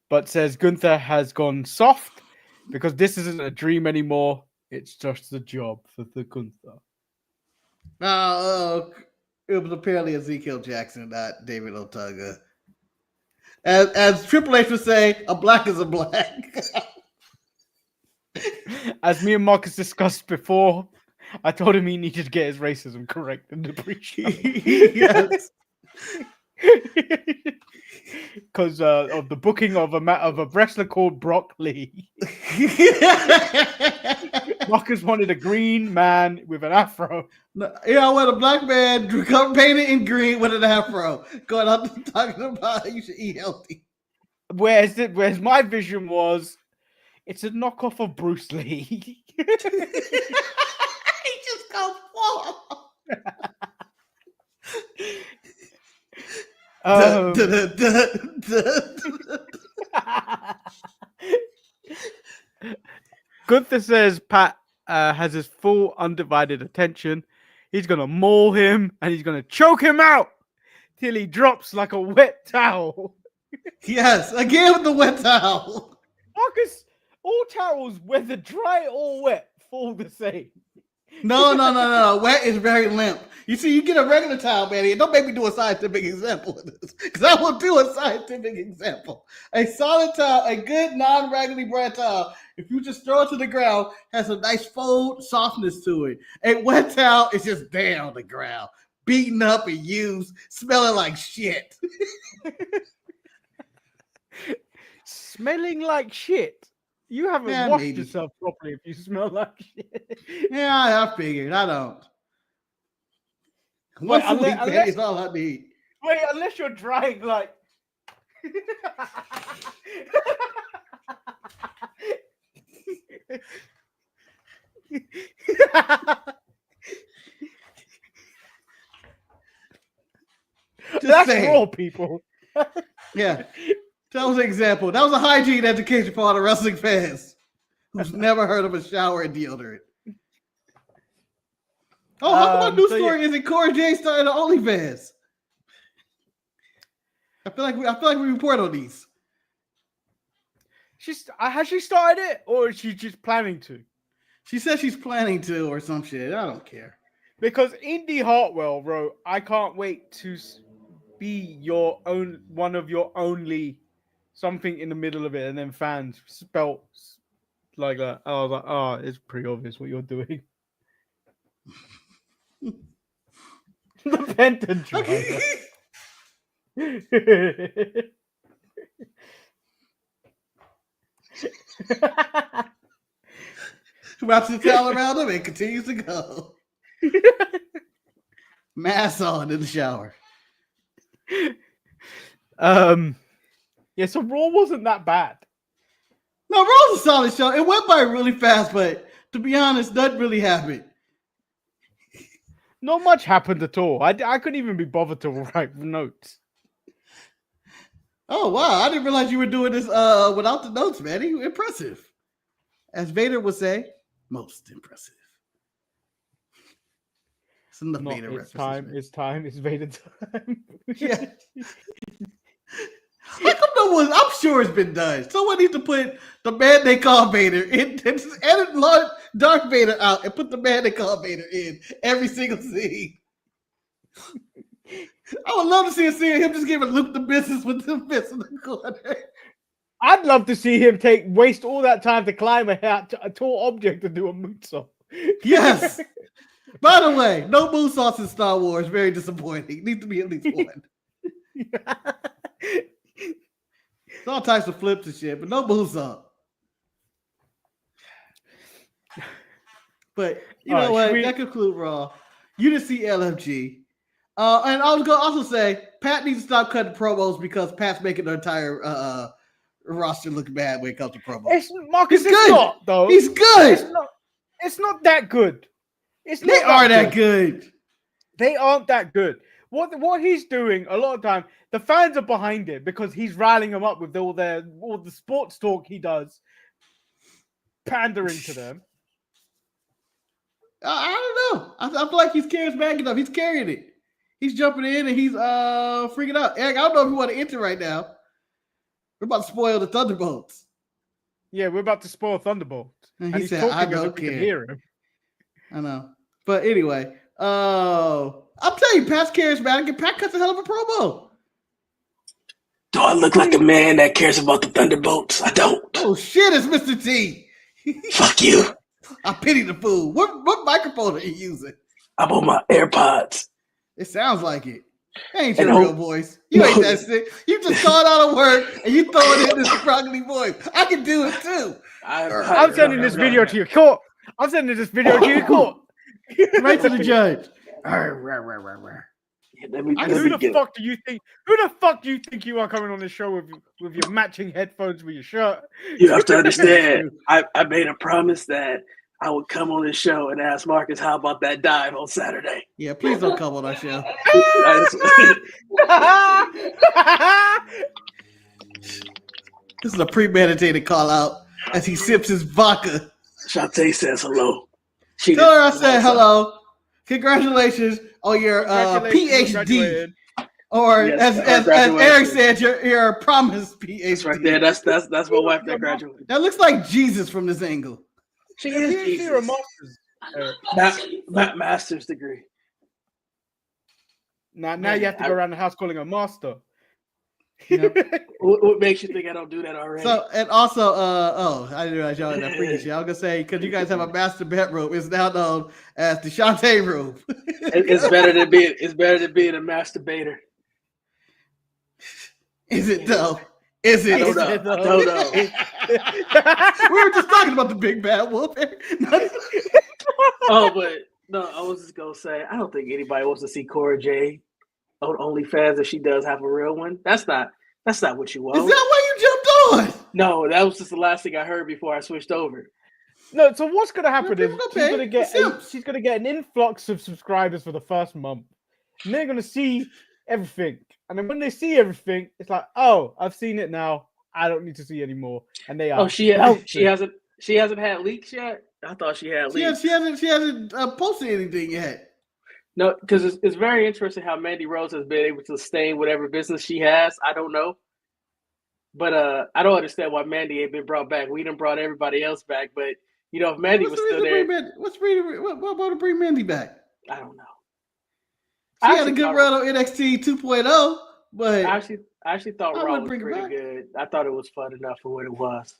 But says Gunther has gone soft because this isn't a dream anymore. It's just a job for the Gunther. It was apparently Ezekiel Jackson, not David Otunga. As Triple H would say, a black is a black. As me and Marcus discussed before, I told him he needed to get his racism correct in the pre-show. Yes. Because of the booking of a wrestler called Brock Lee. Marcus wanted a green man with an afro. No, I want a black man painted in green with an afro. Going out talking about how you should eat healthy. Whereas my vision was, it's a knockoff of Bruce Lee. He just goes whoa. Gunther says Pat has his full undivided attention. He's going to maul him and he's going to choke him out till he drops like a wet towel. Yes, again with the wet towel. Marcus, all towels, whether dry or wet, fall the same. No. Wet is very limp. You see, you get a regular towel, Manny, and don't make me do a scientific example of this, because I will do a scientific example. A solid towel, a good non-raggedy bread towel, if you just throw it to the ground, has a nice fold softness to it. A wet towel is just down the ground, beaten up and used, smelling like shit. Smelling like shit? You haven't washed yourself properly if you smell like shit. Yeah, I figured. I don't. Wait, unless, is all I need. Wait, unless you're drying like... That's raw, people. Yeah. That was an example. That was a hygiene education for all the wrestling fans who's never heard of a shower and deodorant. Oh, how come my news story isn't Cora J starting OnlyFans? I feel like we report on these. Has she started it, or is she just planning to? She says she's planning to, or some shit. I don't care. Because Indy Hartwell wrote, "I can't wait to be one of your only something in the middle of it," and then fans spelt like that. I was like, "Oh, it's pretty obvious what you're doing." The Penton driver. Wraps the towel around him and continues to go. Mask on in the shower. Yeah, so Raw wasn't that bad. No, Raw's a solid show. It went by really fast, but to be honest, nothing really happened. Not much happened at all. I couldn't even be bothered to write notes. Oh wow, I didn't realize you were doing this without the notes, Manny. Impressive. As Vader would say, most impressive. It's enough Vader references. It's Vader time. Yeah. How come no one? I'm sure it's been done. Someone needs to put the man they call Vader in, and just edit Darth Vader out and put the man they call Vader in every single scene. I would love to see a scene of him just giving Luke the business with the fist in the corner. I'd love to see him waste all that time to climb a tall object and do a moonsault. Yes. By the way, no moonsaults in Star Wars. Very disappointing. Needs to be at least one. It's all types of flips and shit, but no moonsault. But you know what? That concludes Raw. You didn't see LFG. And I was going to also say, Pat needs to stop cutting promos because Pat's making the entire roster look bad when it comes to promos. Marcus, it's not, though. He's good. It's not that good. They are that good. They aren't that good. What he's doing a lot of time, the fans are behind it because he's riling them up with all the sports talk he does, pandering to them. I don't know. I feel like he's charismatic enough. He's carrying it. He's jumping in and he's freaking out. Eric, I don't know if you want to enter right now. We're about to spoil the Thunderbolts. Yeah, we're about to spoil Thunderbolt. And he's said, I don't care. Hear him. I know. But anyway, I'm telling you, Pat's charismatic and Pat cuts a hell of a promo. Do I look like a man that cares about the Thunderbolts? I don't. Oh, shit, it's Mr. T. Fuck you. I pity the fool. What microphone are you using? I'm on my AirPods. It sounds like it. That ain't your real voice. You ain't that sick. You just called out of work and you throw it in this scroggly voice. I can do it too. I'm sending this video to your court. I'm sending this video to your court. Right to the judge. Who the fuck do you think you are coming on this show with your matching headphones with your shirt? You have to understand. I made a promise that I would come on this show and ask Marcus, how about that dive on Saturday? Yeah, please don't come on our show. This is a premeditated call out as he sips his vodka. Shantae says hello. Tell her I said hello. Congratulations on your PhD. Or yes, as Eric said, your promised PhD. That's right there. That's my wife that graduated. That looks like Jesus from this angle. She is Jesus. Master's degree. Now you have to go around the house calling her master. What makes you think I don't do that already? So, and also, I didn't realize y'all in that freaky shit. I was gonna say, because you guys have a master bedroom, it's now known as the Shantae room. It's better than being a masturbator. Is it though? Is it? I don't know. We were just talking about the big bad wolf. Oh, but no, I was just gonna say, I don't think anybody wants to see Cora J on OnlyFans if she does have a real one. That's not what you want. Is that why you jumped on? No, that was just the last thing I heard before I switched over. No, so what's gonna happen is she's gonna get an influx of subscribers for the first month. And they're gonna see everything. And then when they see everything, it's like, oh, I've seen it now. I don't need to see anymore. And they are. Oh, she hasn't had leaks yet. I thought she had leaks. She hasn't posted anything yet. No, because it's very interesting how Mandy Rose has been able to sustain whatever business she has. I don't know, but I don't understand why Mandy ain't been brought back. We done brought everybody else back, but if Mandy was still there, what about to bring Mandy back? I don't know. She had a good run on NXT 2.0, but I actually thought Raw was pretty good. I thought it was fun enough for what it was.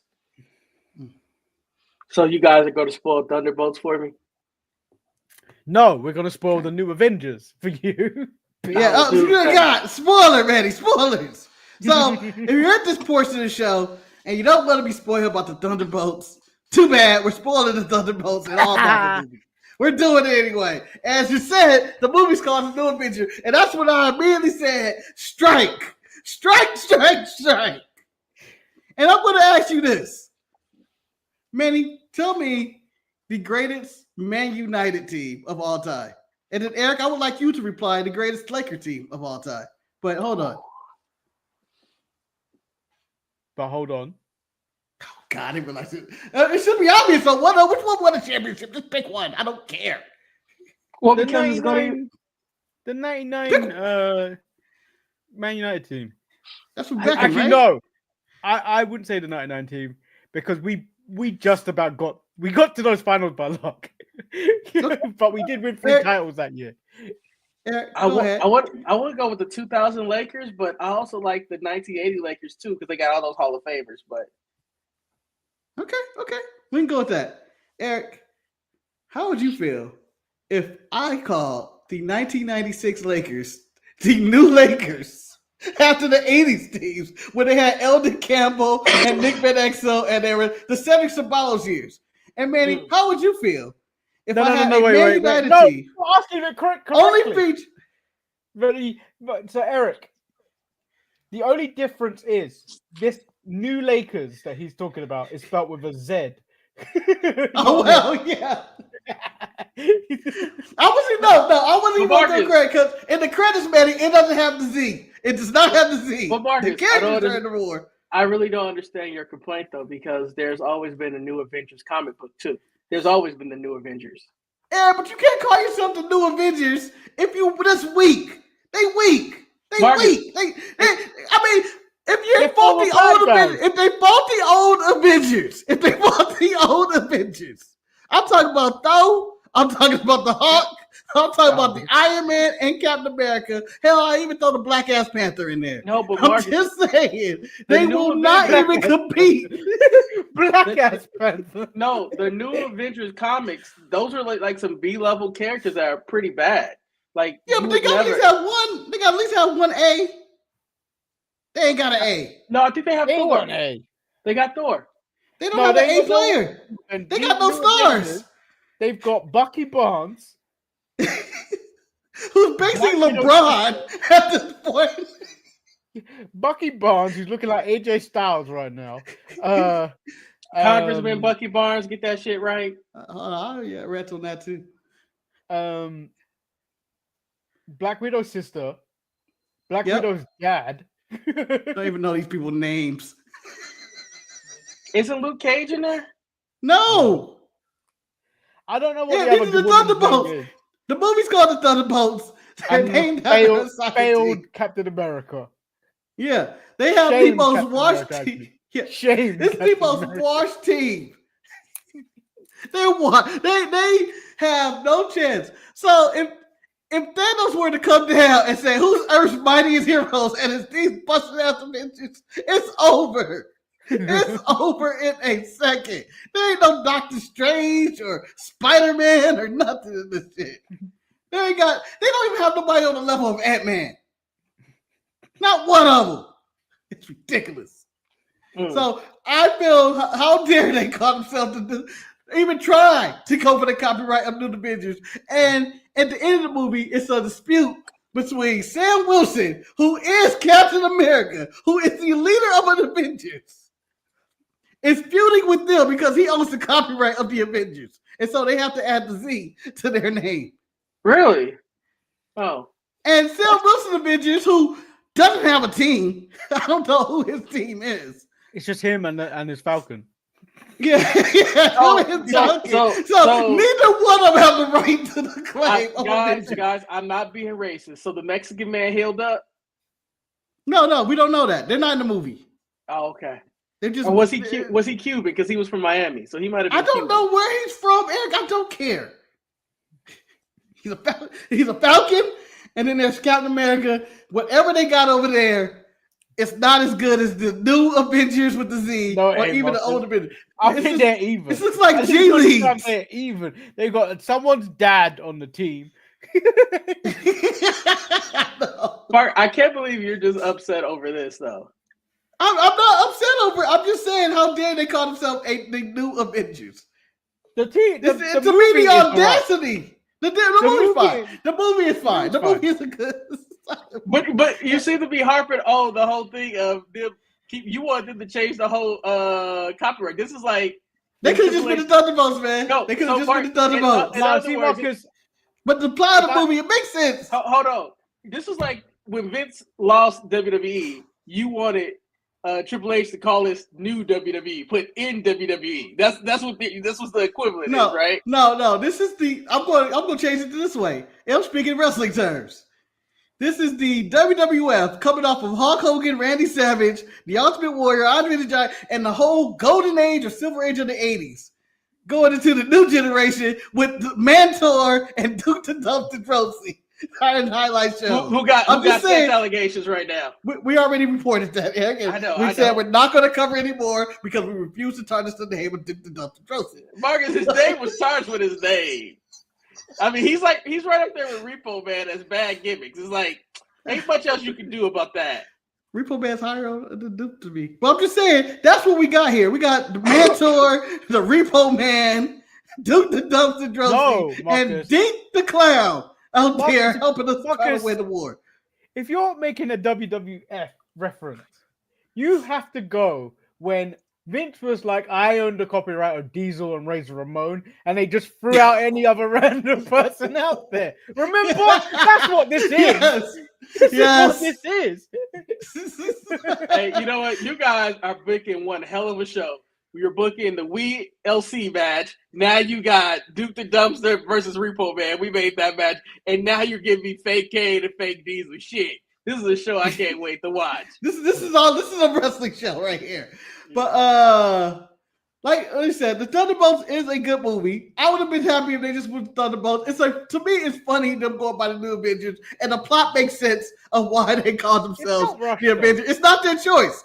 So you guys are going to spoil Thunderbolts for me? No, we're going to spoil the new Avengers for you. Yeah, God, spoiler, Manny, spoilers. So if you're at this portion of the show and you don't want to be spoiled about the Thunderbolts, too bad. We're spoiling the Thunderbolts and all Marvel movies. We're doing it anyway. As you said, the movie's called The New Avenger, and that's when I immediately said, strike. And I'm going to ask you this. Manny, tell me the greatest Man United team of all time. And then, Eric, I would like you to reply the greatest Laker team of all time. But hold on. Oh, God, I didn't realize it. It should be obvious. So which one won a championship? Just pick one. I don't care. Well, The because it's going to 99 Man United team. That's what Becky, Actually, right? no. I wouldn't say the 99 team because we just about got to those finals by luck. But we did win 3 titles that year. Eric, I go ahead. want to go with the 2000 Lakers, but I also like the 1980 Lakers too because they got all those Hall of Famers. But Okay. We can go with that. Eric, how would you feel if I called the 1996 Lakers the new Lakers after the 80s teams when they had Eldon Campbell and Nick Van Exel and they were the 70 Sabalos years? And Manny, how would you feel if I had a Man United team? No, asking it correctly. Only feature. But so Eric, the only difference is this new Lakers that he's talking about is spelled with a Z. Oh well, yeah. I wasn't even going to credit because in the credits, Manny, it doesn't have the Z. It does not have the Z. But Marcus, the characters are in the war. I really don't understand your complaint though, because there's always been a New Avengers comic book too. There's always been the New Avengers. Yeah, but you can't call yourself the New Avengers if you this weak. They weak. They Marcus, weak. I mean, if you fought the old Avengers, if they fought the old Avengers, I'm talking about Thor. I'm talking about the Hulk. I'm talking about the Iron Man and Captain America. Hell, I even throw the Black Ass Panther in there. No, but I'm just saying they will not even compete. Black Ass Panther. No, the New Avengers comics, those are like some B-level characters that are pretty bad. Like yeah, but they got at least have one. They got at least have one A. They ain't got an A. No, I think they have Thor. Got an A. They got Thor. They don't have an A player. They got no stars. They've got Bucky Barnes, who's basically LeBron at this point. Bucky Barnes, who's looking like AJ Styles right now. Congressman Bucky Barnes, get that shit right. Yeah, rats on that too. Black Widow's sister, Black Widow's dad. Don't even know these people's names. Isn't Luke Cage in there? No. I don't know what the other the Thunderbolts. Is. The movie's called The Thunderbolts. And failed Captain America. Yeah, they have the most washed team. Yeah. Shame. This is the most washed team. They have no chance. So if Thanos were to come down and say, "Who's Earth's mightiest heroes?" and it's these busted ass Avengers, it's over. It's over in a second. There ain't no Doctor Strange or Spider-Man or nothing in this shit. They don't even have nobody on the level of Ant-Man. Not one of them. It's ridiculous. So I feel, how dare they call themselves even try to go for the copyright of New Avengers. And at the end of the movie, it's a dispute between Sam Wilson, who is Captain America, who is the leader of the Avengers, is feuding with them because he owns the copyright of the Avengers. And so they have to add the Z to their name. Really? Oh. And Sam Wilson Avengers, who doesn't have a team. I don't know who his team is. It's just him and his Falcon. Yeah. So neither one of them have the right to the claim. Guys, I'm not being racist. So the Mexican man healed up? No, we don't know that. They're not in the movie. Oh, okay. They're just. Or was he Cuban? Because he was from Miami, so he might have been. I don't know where he's from, Eric. I don't care. He's a Falcon, and then there's Captain America. Whatever they got over there, it's not as good as the new Avengers with the Z, or even the old Avengers. I think they're even. This looks like G League. They're even. They got someone's dad on the team. No. Mark, I can't believe you're just upset over this, though. I'm not upset over it. I'm just saying, how dare they call themselves the new Avengers? It's a movie audacity. The movie's fine. The movie is fine. The movie is a good. But you seem to be harping on the whole thing of them. You want them to change the whole copyright. This is like they could have just been the Thunderbolts, man. No, they could have just been the Thunderbolts. But the plot of the movie, it makes sense. Hold on. This was like when Vince lost WWE. You wanted Triple H to call this new WWE, put in WWE. That's what this was the equivalent, is, right? No. This is I'm going to change it to this way. I'm speaking in wrestling terms. This is the WWF coming off of Hulk Hogan, Randy Savage, the Ultimate Warrior, Andre the Giant, and the whole golden age or silver age of the 80s. Going into the new generation with Mantor and Duke the Dumpster Rosie. Highlight show. Who got allegations right now? We already reported that. Yeah, I know. We said we're not going to cover anymore because we refuse to tarnish the name of Duke the Dumpster Rosie. Marcus, his name was charged with his name. I mean, he's right up there with Repo Man as bad gimmicks. It's like, ain't much else you can do about that. Repo Man's higher than Duke to me. But I'm just saying, that's what we got here. We got the Mantor, the Repo Man, Duke the Dumpster Rosie, and Dink the Clown out there helping us try to win the war. If you're making a WWF reference, you have to go when Vince was like, I own the copyright of Diesel and Razor Ramon, and they just threw out any other random person out there. Remember? That's what this is. Yes. This is what this is. Hey, you know what? You guys are booking one hell of a show. You're booking the We LC match. Now you got Duke the Dumpster versus Repo Man. We made that match. And now you're giving me fake Kane and fake Diesel. Shit. This is a show I can't wait to watch. This is a wrestling show right here. But like I said, the Thunderbolts is a good movie. I would have been happy if they just put Thunderbolts. It's like, to me, it's funny them going by the New Avengers, and the plot makes sense of why they call themselves the Avengers. It's not their choice.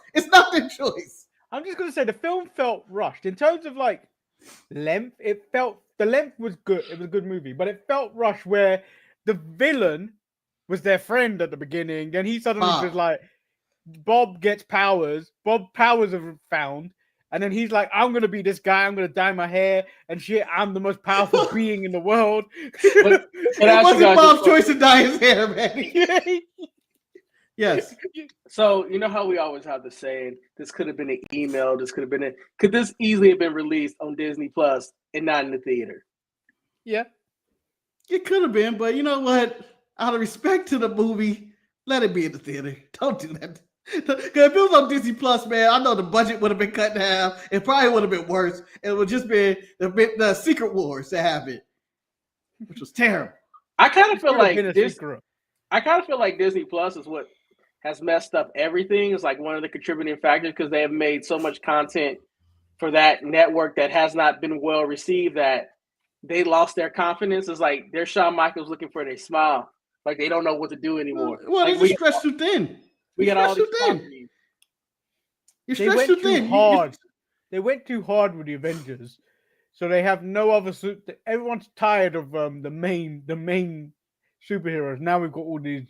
I'm just gonna say the film felt rushed in terms of like length. The length was good. It was a good movie, but it felt rushed where the villain was their friend at the beginning. Then he suddenly was like, Bob gets powers. Bob powers are found. And then he's like, I'm going to be this guy. I'm going to dye my hair and shit. I'm the most powerful being in the world. It wasn't Bob's choice to dye his hair, man. Yes. So, you know how we always have the saying, this could have been an email. Could this easily have been released on Disney Plus and not in the theater? Yeah. It could have been, but you know what? Out of respect to the movie, let it be in the theater. Don't do that. Because if it was on Disney Plus, man, I know the budget would have been cut in half. It probably would have been worse. It would just be the Secret Wars that happened, which was terrible. I kind of feel like Disney Plus is what has messed up everything. It's like one of the contributing factors because they have made so much content for that network that has not been well received that they lost their confidence. It's like they're Shawn Michaels looking for their smile. Like they don't know what to do anymore. Well, like they just stretched too thin. We got all these properties. You stretched too thin. They went too hard with the Avengers, so they have no other. Everyone's tired of the main superheroes. Now we've got all these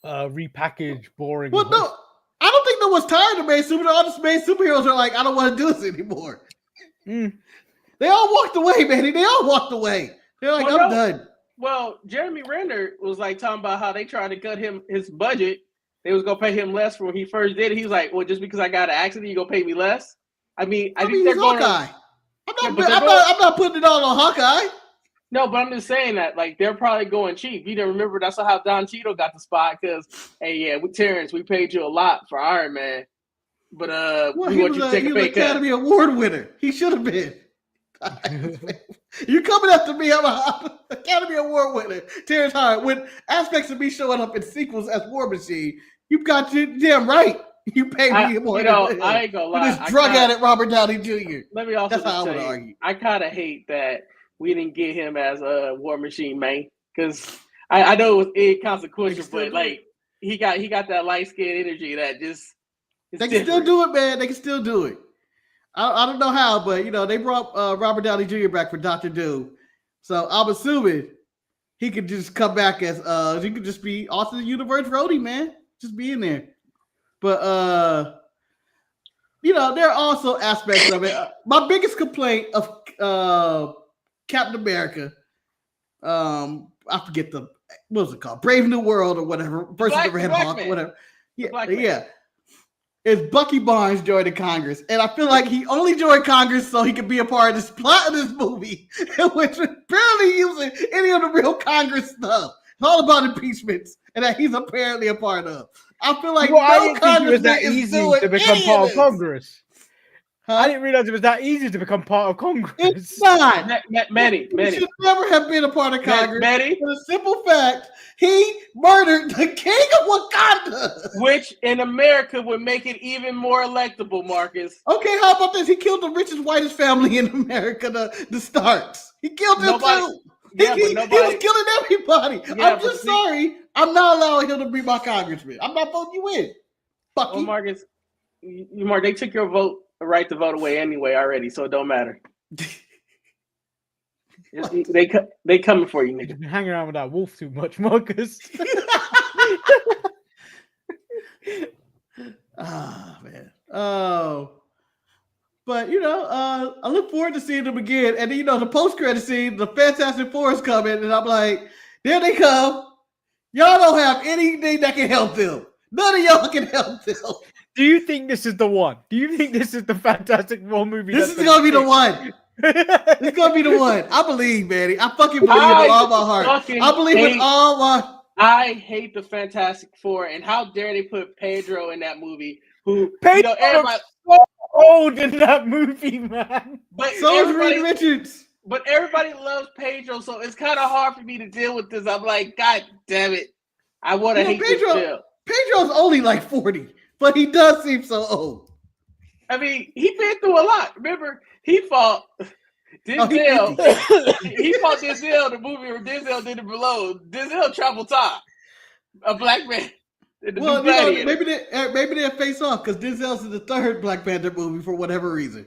repackaged, boring. Well, no, I don't think no one's tired of main superheroes. All the main superheroes are like, I don't want to do this anymore. They all walked away, Manny. They all walked away. They're like, I'm done. Well, Jeremy Renner was like talking about how they tried to cut him his budget. They was gonna pay him less for when he first did it. He was like, "Well, just because I got an accident, you gonna pay me less?" I mean, I think they're going. Hawkeye. I'm not putting it all on Hawkeye. No, but I'm just saying that like they're probably going cheap. You didn't remember that's how Don Cheadle got the spot because Terrence, we paid you a lot for Iron Man, but we want you to take a pay cut. Academy Award winner. He should have been. You're coming after me. I'm an Academy Award winner, Terrence Howard. When aspects of me showing up in sequels as War Machine, you got you damn right. You pay me more. I ain't gonna lie. This drug addict Robert Downey Jr. Let me also That's how I would say, argue. I kind of hate that we didn't get him as a War Machine, man, because I know it was inconsequential, but like he got that light skin energy that just. They can still do it, man. They can still do it. I don't know how, but they brought Robert Downey Jr. back for Dr. Doom, so I'm assuming he could just come back as he could just be Austin Universe Rhodey, man, just be in there. But there are also aspects of it. My biggest complaint of Captain America, I forget what was it called? Brave New World or whatever, versus the Red Hawk or whatever. Yeah. Is Bucky Barnes joining Congress. And I feel like he only joined Congress so he could be a part of this plot of this movie, which is barely using any of the real Congress stuff. It's all about impeachments, and that he's apparently a part of. I feel like I didn't think it was that easy to become part of Congress. Huh? I didn't realize it was that easy to become part of Congress. It's not. Manny. He should never have been a part of Congress. Manny. For the simple fact, he murdered the king of Wakanda. Which in America would make it even more electable, Marcus. Okay, how about this? He killed the richest, whitest family in America, the Starks. He killed them too. Yeah, he was killing everybody. Yeah, I'm just sorry. I'm not allowing him to be my congressman. I'm not voting you in. Bucky. Well, Marcus, Mark, they took your right to vote away anyway already, so it don't matter. they coming for you, nigga. You've been hanging around with that wolf too much, Marcus. Man. Oh. But I look forward to seeing them again. And the post-credit scene, the Fantastic Four is coming, and I'm like, there they come. Y'all don't have anything that can help them. None of y'all can help them. Do you think this is the one? Do you think this is the Fantastic Four movie? This is gonna be the one. This is gonna be the one. I believe, Manny. I fucking believe with all my heart. I believe with all my. I hate the Fantastic Four, and how dare they put Pedro in that movie? Who Pedro everybody so old in that movie, man. But so is Reed Richards. But everybody loves Pedro, so it's kind of hard for me to deal with this. I'm like, God damn it! I want to hate Pedro. this film. Pedro's only like 40, but he does seem so old. I mean, he been through a lot. Remember, he fought Denzel. He fought Denzel. The movie where Denzel did it below. Denzel traveled time. A black man. Well, maybe they'll face off because Denzel's in the third Black Panther movie for whatever reason.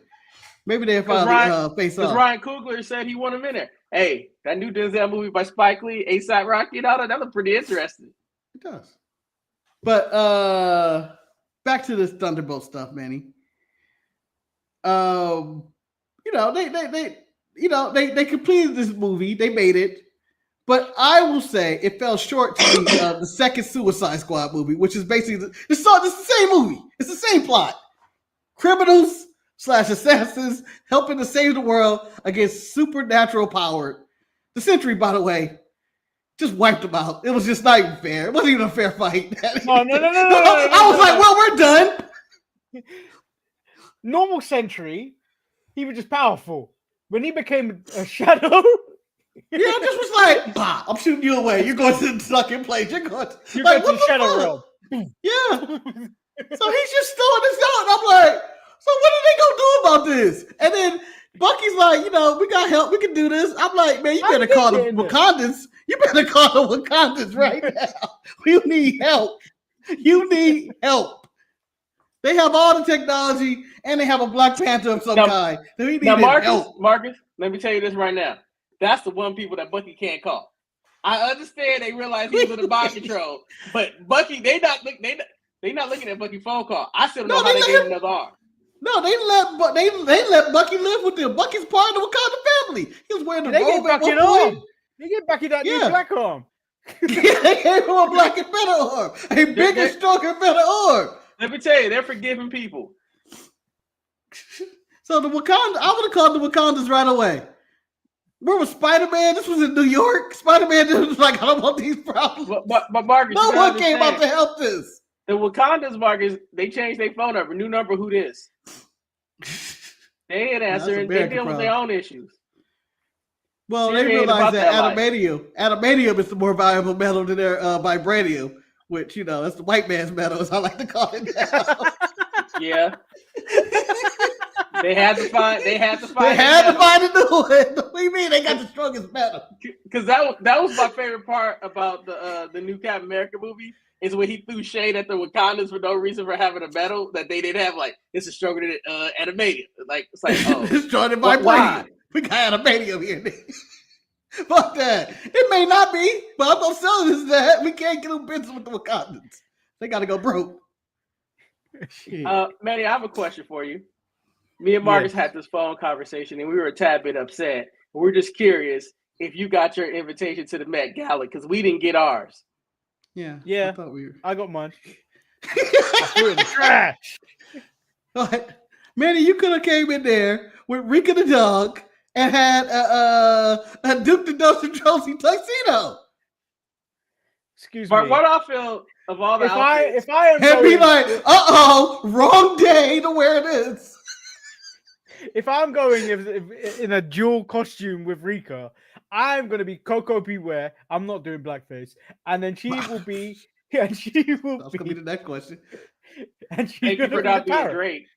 Maybe they'll finally face off. Because Ryan Coogler said he wanted him in there. Hey, that new Denzel movie by Spike Lee, A$AP Rocky, that looked pretty interesting. It does. But back to this Thunderbolt stuff, Manny. They completed this movie. They made it. But I will say it fell short to me of the second Suicide Squad movie, which is basically it's the same movie. It's the same plot. Criminals / assassins helping to save the world against supernatural power. The Sentry, by the way, just wiped them out. It was just not even fair. It wasn't even a fair fight. No. I was like, well, we're done. Normal Sentry, he was just powerful. When he became a shadow... Yeah, just was like, bah, I'm shooting you away. You're going to the sucking place. You're going to the shadow realm. Yeah. So he's just throwing this out. And I'm like, so what are they going to do about this? And then Bucky's like, we got help. We can do this. I'm like, man, you better call the Wakandans. You better call the Wakandans right now. You need help. You need help. They have all the technology and they have a Black Panther of some kind. So we need help. Marcus, let me tell you this right now. That's the one people that Bucky can't call. I understand they realize he's in the mind control, but Bucky, they not looking at Bucky's phone call. I still don't know how they gave him another arm. No, they let Bucky live with them. Bucky's part of the Wakanda family. He was wearing the robe at one point. They get Bucky that new black arm. Yeah, they gave him a black and better arm, a bigger, stronger, better arm. Let me tell you, they're forgiving people. So the Wakanda, I would have called the Wakandas right away. Where was Spider-Man? This was in New York. Spider-Man was like, I don't want these problems. But Marcus, no one came out to help this. The Wakandas, Marcus, they changed their phone number. New number, who this? They ain't answering. They deal with their own issues. Well, they realized that adamantium is the more valuable metal than their vibranium, which, that's the white man's metal, as I like to call it now. Yeah. They had to find a new one. What do you mean they got the strongest metal? Because that was my favorite part about the new Captain America movie is when he threw shade at the Wakandans for no reason for having a metal that they didn't have. Like, this is stronger than adamantium. Like, it's like, oh, it's stronger than vibranium. We got adamantium here. Fuck that. It may not be, but I'm gonna sell this that we can't get no business with the Wakandans. They gotta go broke. Shit. Manny, I have a question for you. Me and Marcus had this phone conversation, and we were a tad bit upset. We're just curious if you got your invitation to the Met Gala, because we didn't get ours. Yeah. Yeah. I thought we were. I got mine. I threw it in the trash. But, Manny, you could have came in there with Rika the dog and had a Duke the Dustin Josie tuxedo. Excuse But me. what I feel of all the outfits, if I am And be going, like, wrong day to wear this. if I'm going in a dual costume with Rika, I'm going to be Coco Beware. I'm not doing blackface, and then she will be. Yeah, she will. That's gonna be the next question. And she's thank you for gonna not be being the parrot. Drake.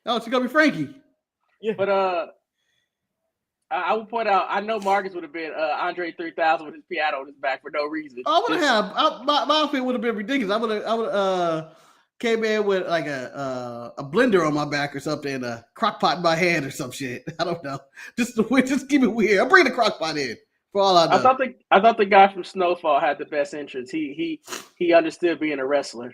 Oh, she's gonna be Frankie. Yeah. But I will point out, I know Marcus would have been Andre 3000 with his piano on his back for no reason. I would have my outfit would have been ridiculous. I would came in with like a blender on my back or something, and a crock pot in my hand or some shit. I don't know. Just keep it weird. I'll bring the crock pot in for all I know. I thought the guy from Snowfall had the best entrance. He understood being a wrestler.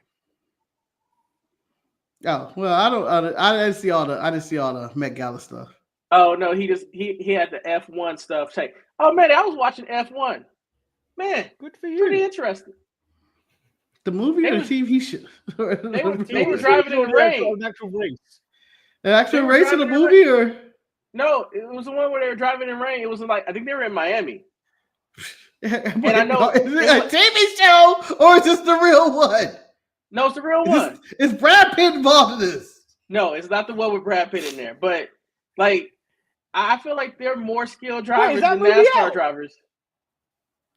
Oh well, I didn't see all the Met Gala stuff. Oh no, he had the F1 stuff. Say, oh man, I was watching F1. Man, Good for you. pretty interesting. The movie or the was- TV show? They were driving in the rain. An actual race. An actual they were race in the driving in movie, or No, it was the one where they were driving in rain. It was like, I think they were in Miami. and I know- is it a TV show or is this the real one? No, it's the real one. Is Brad Pitt involved in this? No, it's not the one with Brad Pitt in there. But like, I feel like they're more skilled drivers that than movie NASCAR out? drivers.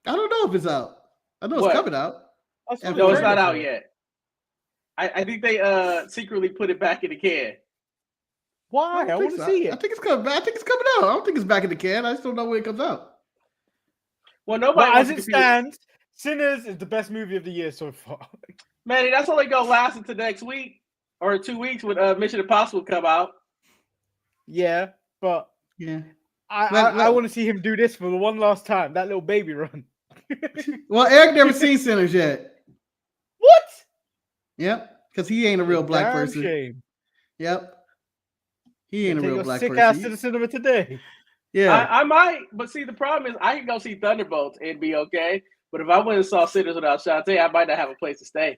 I don't know if it's out. I know What? it's coming out. I saw the No, it's trailer not out for it. yet. I think they secretly put it back in the can. Why? I want to see I it. think it's coming. I think it's coming out. I don't think it's back in the can. I just don't know when it comes out. Well, nobody But as wants to it compete with- stands, Sinners is the best movie of the year so far. Manny, that's only gonna last until next week or 2 weeks when Mission Impossible come out. Yeah, but Yeah. I want to see him do this for the one last time. That little baby run. Well, Eric never seen Sinners yet. What? Yep, because he ain't a real black Damn person. Shame. Yep, he ain't a Take real your black sick person. ass to the cinema today. Yeah, I might, but see, the problem is I can go see Thunderbolts and be okay. But if I went and saw Sinners without Shantae, I might not have a place to stay.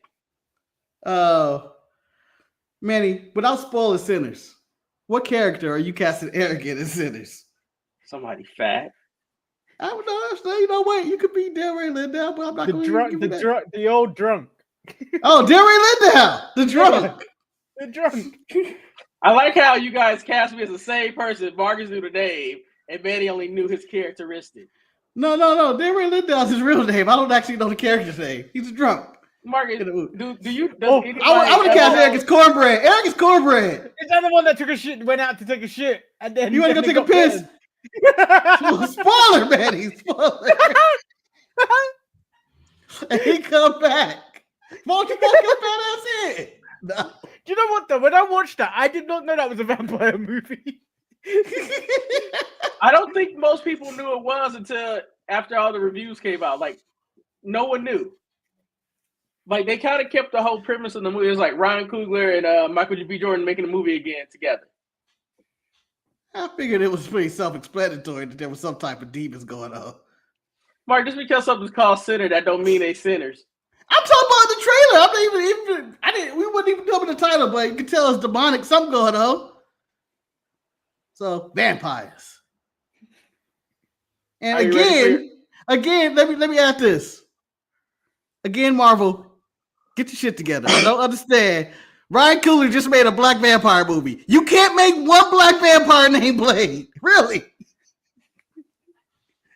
Manny, without spoiling Sinners, what character are you casting Eric in Sinners? Somebody fat. I don't know. You know what? You could be Delray Lindell, but I'm not The going to drunk, give you that. the old drunk. Oh, Delray Lindell, the drunk. The drunk. I like how you guys cast me as the same person. Marcus knew the name, and Manny only knew his characteristic. No. Delray Lindell's his real name. I don't actually know the character's name. He's a drunk. Marcus, do you? Does Oh, anybody I would have cast Eric as cornbread. Eric is cornbread. Is that the one that took a shit, went out to take a shit, and then You want to go take a got piss? bitten? Spoiler, Manny. Spoiler. And he come back. Won't you fuck your fat ass in? No. Do you know what though? When I watched that, I did not know that was a vampire movie. I don't think most people knew it was until after all the reviews came out. Like, no one knew. Like, they kind of kept the whole premise of the movie. It was like Ryan Coogler and Michael B. Jordan making a movie again together. I figured it was pretty self-explanatory that there was some type of demons going on. Mark, just because something's called sinner, that don't mean they sinners. I'm talking about the trailer. I'm not even we wouldn't even know the title, but you can tell it's demonic, something going on. So vampires. And Are you ready again, let me add this. Again, Marvel, get your shit together. I don't understand. Ryan Coogler just made a black vampire movie. You can't make one black vampire named Blade. Really?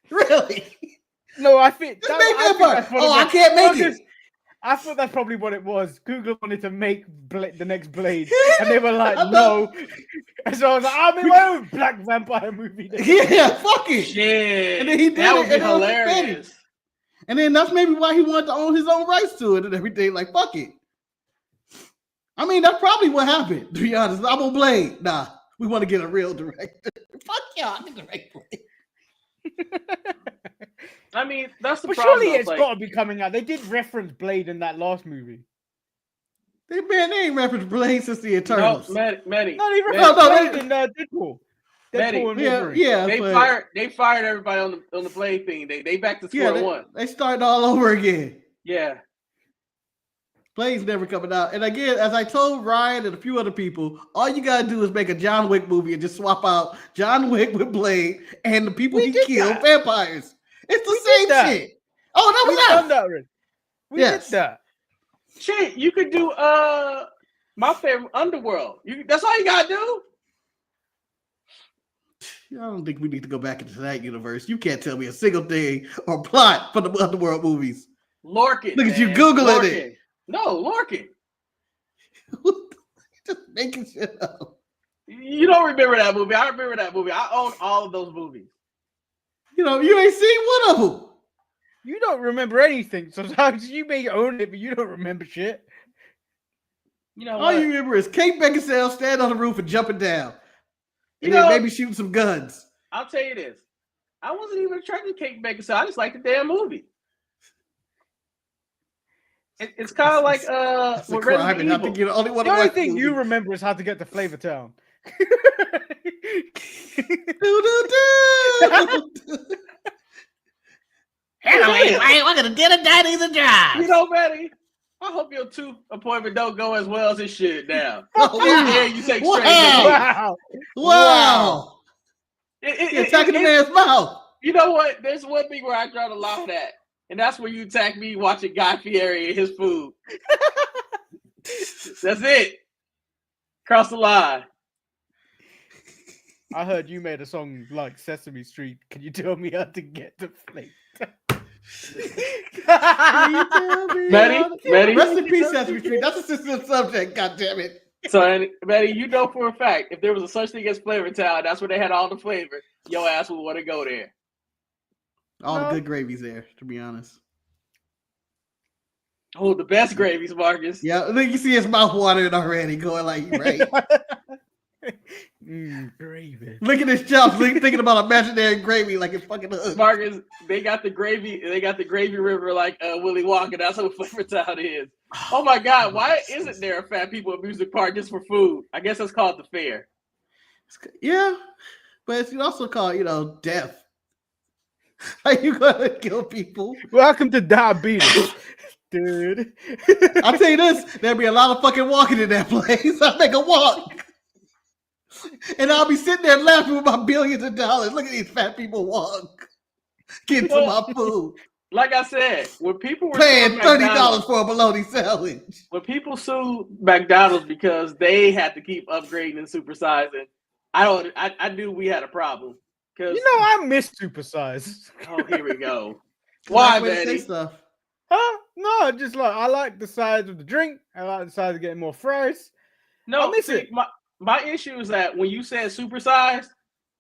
Really? No, I think Just make vampire. I can't make it. I thought that's probably what it was. Google wanted to make the next Blade, and they were like, "No." And so I was like, "I'll make my own black vampire movie." Then. Yeah, fuck it. Shit. And then he did that it, would be and it was hilarious. And then that's maybe why he wanted to own his own rights to it and everything. Like, fuck it. I mean, that's probably what happened, to be honest. I'm on Blade. Nah, we want to get a real director. Fuck y'all, get direct Blade. I mean, that's the But problem. surely though. it's got to be coming out. They did reference Blade in that last movie. They ain't referenced Blade since the Eternals. No, Manny. Not even Manny. in Deadpool. Manny. Deadpool and Wolverine. Yeah, They fired everybody on the Blade thing. They back to square one. They started all over again. Yeah. Blade's never coming out. And again, as I told Ryan and a few other people, all you gotta do is make a John Wick movie and just swap out John Wick with Blade and the people he killed vampires. It's the same shit. Oh, that was done that already. We did that. Shit, you could do my favorite Underworld. That's all you gotta do. I don't think we need to go back into that universe. You can't tell me a single thing or plot for the Underworld movies. Lorcan. Look at you Googling it. No, Lorcan. Just making shit up. You don't remember that movie. I remember that movie. I own all of those movies. You know, you ain't seen one of them. You don't remember anything. Sometimes you may own it, but you don't remember shit. You know, all you remember is Kate Beckinsale standing on the roof and jumping down. And then maybe shooting some guns. I'll tell you this. I wasn't even attracted to Kate Beckinsale. I just liked the damn movie. It's kind of like that's a crime, and I think you're the only one. The only thing you remember is how to get to Flavor Town. Anyway, we're gonna get a daddy's a drive. You know, Manny, I hope your tooth appointment don't go as well as it should now. Yeah, you take wow. You're attacking the man's mouth. You know what? There's one thing where I draw the line at, and that's where you attack me watching Guy Fieri and his food. That's it. Cross the line. I heard you made a song like Sesame Street. Can you tell me how to get to Flavor Town? Manny, rest in peace, Sesame Street. That's a sensitive subject. God damn it. So, Manny, you know for a fact, if there was a such thing as Flavor Town, that's where they had all the flavor. Your ass would want to go there. All the good gravy's there, to be honest. Oh, the best gravies, Marcus. Yeah, look, you see his mouth watering already, going like, right. Gravy. Look at his chops, thinking about imaginary gravy like it's fucking hook. Marcus, they got the gravy river like Willy Wonka. That's what Flavor Town is. Oh my God, why isn't there a fat people amusement park just for food? I guess that's called the fair. Yeah, but it's also called, death. Are you gonna kill people? Welcome to diabetes, dude. I'll tell you this, there'll be a lot of fucking walking in that place. I'll make a walk. And I'll be sitting there laughing with my billions of dollars. Look at these fat people walk. Getting to my food. Like I said, when people were paying $30 for a bologna sandwich. When people sued McDonald's because they had to keep upgrading and supersizing, I knew we had a problem. I miss supersize. Oh, here we go. Why, Manny? Huh? No, just I like the size of the drink. I like the size of getting more fries. No, I miss it. My issue is that when you said supersize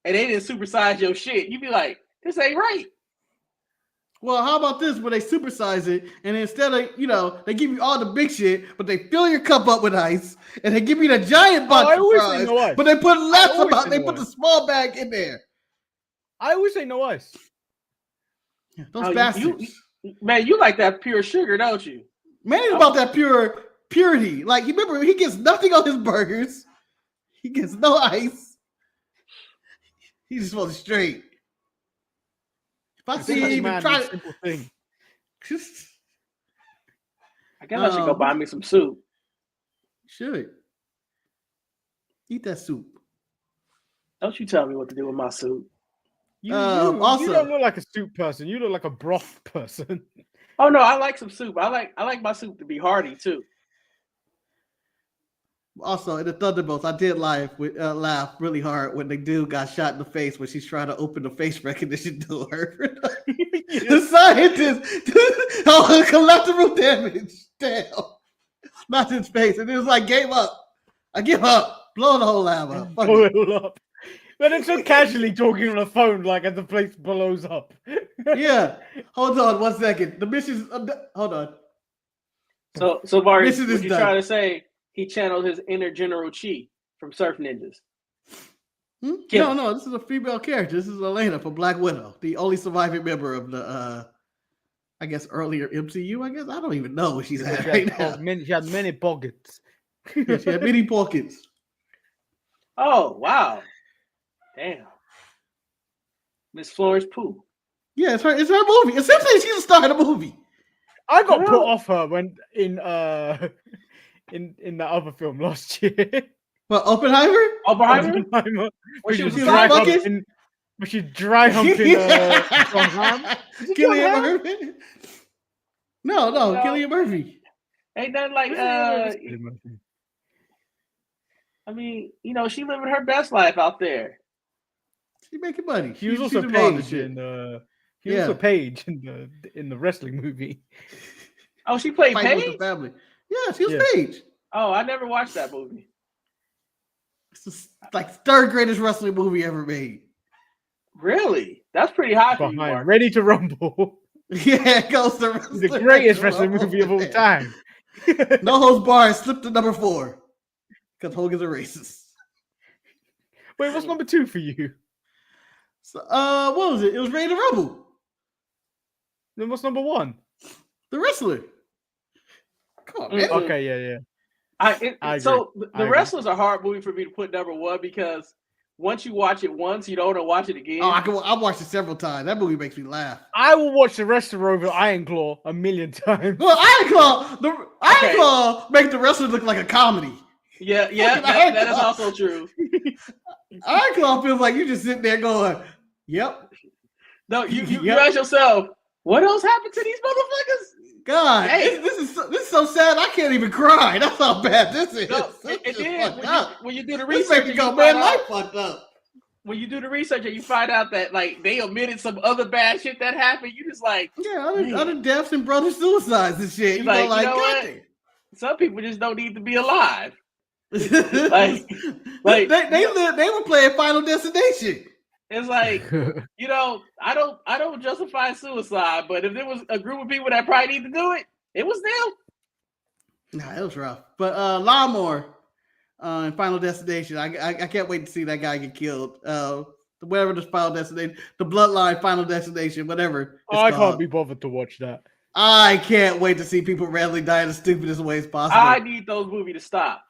and they didn't supersize your shit, you'd be like, this ain't right. Well, how about this where they supersize it and instead of, they give you all the big shit, but they fill your cup up with ice and they give you the giant bunch of fries, but they put less about they put the small bag in there. I always say no ice. Yeah, those bastards. Man, you like that pure sugar, don't you? Man, it's about that purity. Like, you remember, he gets nothing on his burgers. He gets no ice. He just wants it straight. If I see him even try to... simple thing. I guess I should go buy me some soup. Should. Eat that soup. Don't you tell me what to do with my soup. You don't look like a soup person. You look like a broth person. Oh no, I like some soup. I like my soup to be hearty too. Also, in the Thunderbolts, I did laugh really hard when the dude got shot in the face when she's trying to open the face recognition door. The scientist, collateral damage. Damn. Not his face. And it was like, gave up. I give up. Blow the whole lab up. Blow it up. But it's so casually talking on the phone like as the place blows up. Yeah. Hold on 1 second. The mission's... hold on. So Vargas, what you trying to say... He channeled his inner General Chi from Surf Ninjas. No, this is a female character. This is Elena from Black Widow, the only surviving member of the I guess earlier MCU. I guess I don't even know what she's at She right had, now. she had many pockets. Yeah, she had many pockets. Oh wow, damn. Miss Florence Pugh. Yeah, it's her movie. Essentially, she's the star of the movie. I got put off her when in the other film last year. Well, Oppenheimer? Oppenheimer? When she was dry fucking- humping. When she dry humping John Hamm. Cillian Murphy? No, No. Cillian Murphy. Ain't nothing like I mean, you know, she living her best life out there. She making money. She was also she's involved in Paige shit. she was also Paige in the wrestling movie. Oh, she played Fighting with Paige? the family. Yeah, she was Yeah. Paige. Oh, I never watched that movie. It's the third greatest wrestling movie ever made. Really? That's pretty high for you, Behind Mark. Ready to Rumble. Yeah, it goes to The greatest wrestling movie of all time. No Holds Barred slipped to number 4 because Hogan's a racist. Wait, what's number 2 for you? So, what was it? It was Ready to Rumble. Then what's number 1? The wrestler. Come on, man. Okay, yeah. I So agree. the Wrestlers are a hard movie for me to put number 1 because once you watch it once, you don't want to watch it again. Oh, I've watched it several times. That movie makes me laugh. I will watch the wrestler over Iron Claw 1,000,000 times. Well, Iron Claw make the wrestler look like a comedy. Yeah, Fucking that is Claw. also true. Iron Claw feels like you just sitting there going, "Yep, No, you Yep. ask yourself, what else happened to these motherfuckers? God, Hey. this is so sad. I can't even cry. That's how bad this is. No, This it is did. fucked up. When you do the This research, make me and go, you man, find life out, fucked up. when you do the research and you find out that like they omitted some other bad shit that happened, you just like Yeah, Man. other deaths and brother suicides and shit. You Like, go like, you know God what? some people just don't need to be alive. damn. Like they were playing Final Destination. it's like, you know, I don't justify suicide, but if there was a group of people that probably need to do it, it was them. Nah, it was rough. But Lawnmower in Final Destination, I can't wait to see that guy get killed. Whatever the Final Destination, the Bloodline Final Destination, whatever. I it's can't called. be bothered to watch that. I can't wait to see people randomly die in the stupidest ways possible. I need those movies to stop.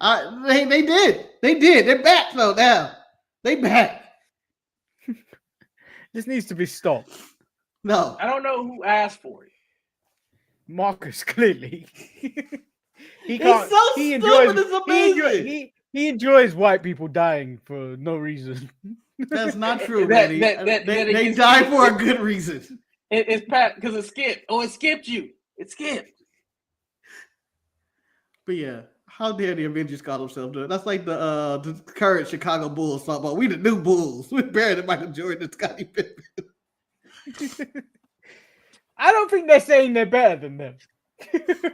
They did. They're back though now. They back. This needs to be stopped. No. I don't know who asked for it. Marcus, clearly. He It's so stupid, it's amazing. He enjoys white people dying for no reason. That's not true, That- Manny. that- that They it gets die skipped. for a good reason. It's Pat because it skipped. Oh, it skipped you. It skipped. But yeah, how dare the Avengers call themselves doing? That's like the current Chicago Bulls talk about. We the new Bulls. We buried Michael Jordan and Scottie Pippen. I don't think they're saying they're better than them.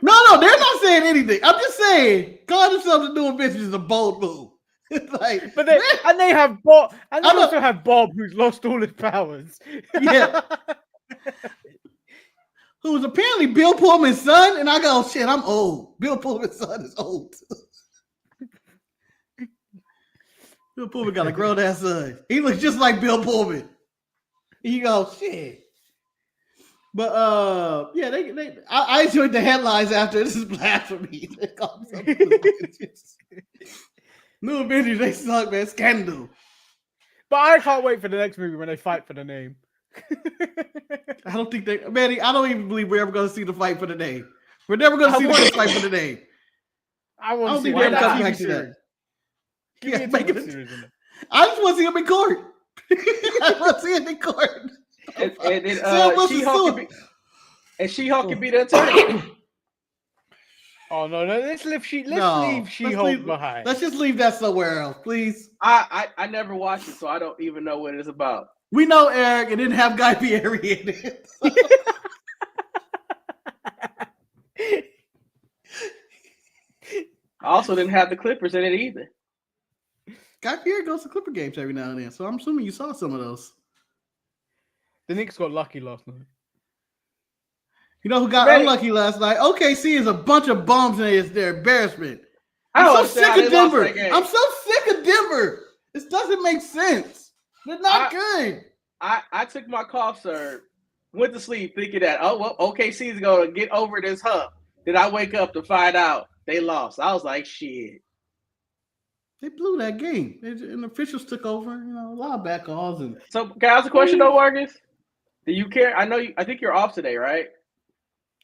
No, they're not saying anything. I'm just saying, call themselves the new Avengers is a bold move. It's like, But they have Bob, and they I'm also have Bob, who's lost all his powers. Yeah. Who was apparently Bill Pullman's son, and I go, shit, I'm old. Bill Pullman's son is old. Bill Pullman got a grown ass son. He looks just like Bill Pullman. You go, shit. But yeah, I enjoyed the headlines after. This is blasphemy. They call themselves New Avengers. New Avengers, they suck, man. Scandal. But I can't wait for the next movie when they fight for the name. I don't think Manny, I don't even believe we're ever going to see the fight for the name. We're never going to see the fight for the name. I I want don't to see think they ever that come TV back to series. that. Give Yeah, me a make TV it- series in it. I just want to see him in court. I want to see him in court. And then Sam Wilson She-Hulk suing. She-Hulk can be the attorney. Oh no, let's leave No, She-Hulk leave- behind. Let's just leave that somewhere else, please. I never watched it, so I don't even know what it's about. We know Eric and didn't have Guy Fieri in it. I also didn't have the Clippers in it either. Guy Fieri goes to Clipper games every now and then, so I'm assuming you saw some of those. The Knicks got lucky last night. You know who got Manny- unlucky last night? OKC is a bunch of bums and it's their embarrassment. I I'm don't so sick understand of how they lost Denver. that game. I'm so sick of Denver. This doesn't make sense. They're not good. I took my cough syrup went to sleep thinking that, oh, well, OKC is going to get over this hump. Then I wake up to find out they lost. I was like, shit. They blew that game. And the officials took over, a lot of back calls. And so, can I ask a question, though, Marcus? Do you care? I think you're off today, right?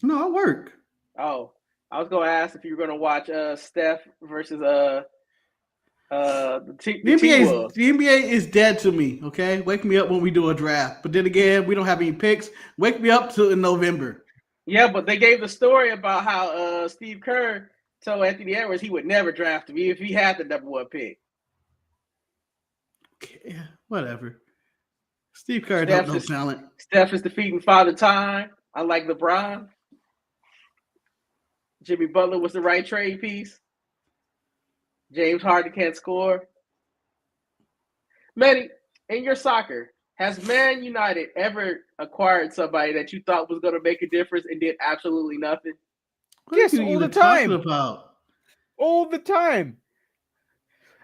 No, I work. Oh, I was going to ask if you were going to watch Steph versus the NBA is dead to me. Okay, wake me up when we do a draft. But then again, we don't have any picks. Wake me up till in November. Yeah, but they gave the story about how Steve Kerr told Anthony Edwards he would never draft him if he had the #1 pick. Yeah, whatever. Steve Kerr don't know talent. Steph is defeating Father Time. I like LeBron. Jimmy Butler was the right trade piece. James Harden can't score. Manny, in your soccer, has Man United ever acquired somebody that you thought was going to make a difference and did absolutely nothing? Yes, all the time. All the time.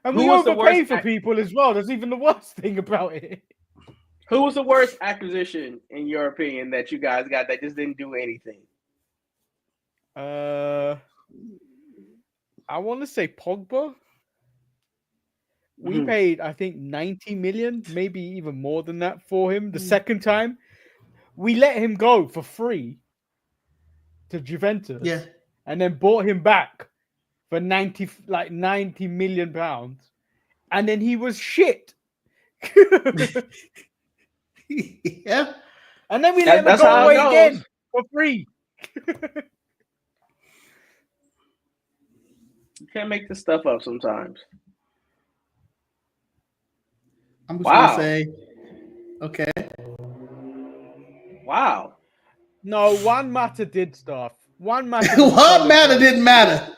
And we overpay for people as well. That's even the worst thing about it. Who was the worst acquisition, in your opinion, that you guys got that just didn't do anything? I want to say Pogba. We paid, I think, 90 million, maybe even more than that for him. The second time, we let him go for free to Juventus, and then bought him back for 90 million pounds, and then he was shit. Yeah, and then we let him go away again for free. You can't make this stuff up sometimes. I'm just gonna say, okay. Wow. No, Juan Mata did stuff. Juan Mata didn't matter.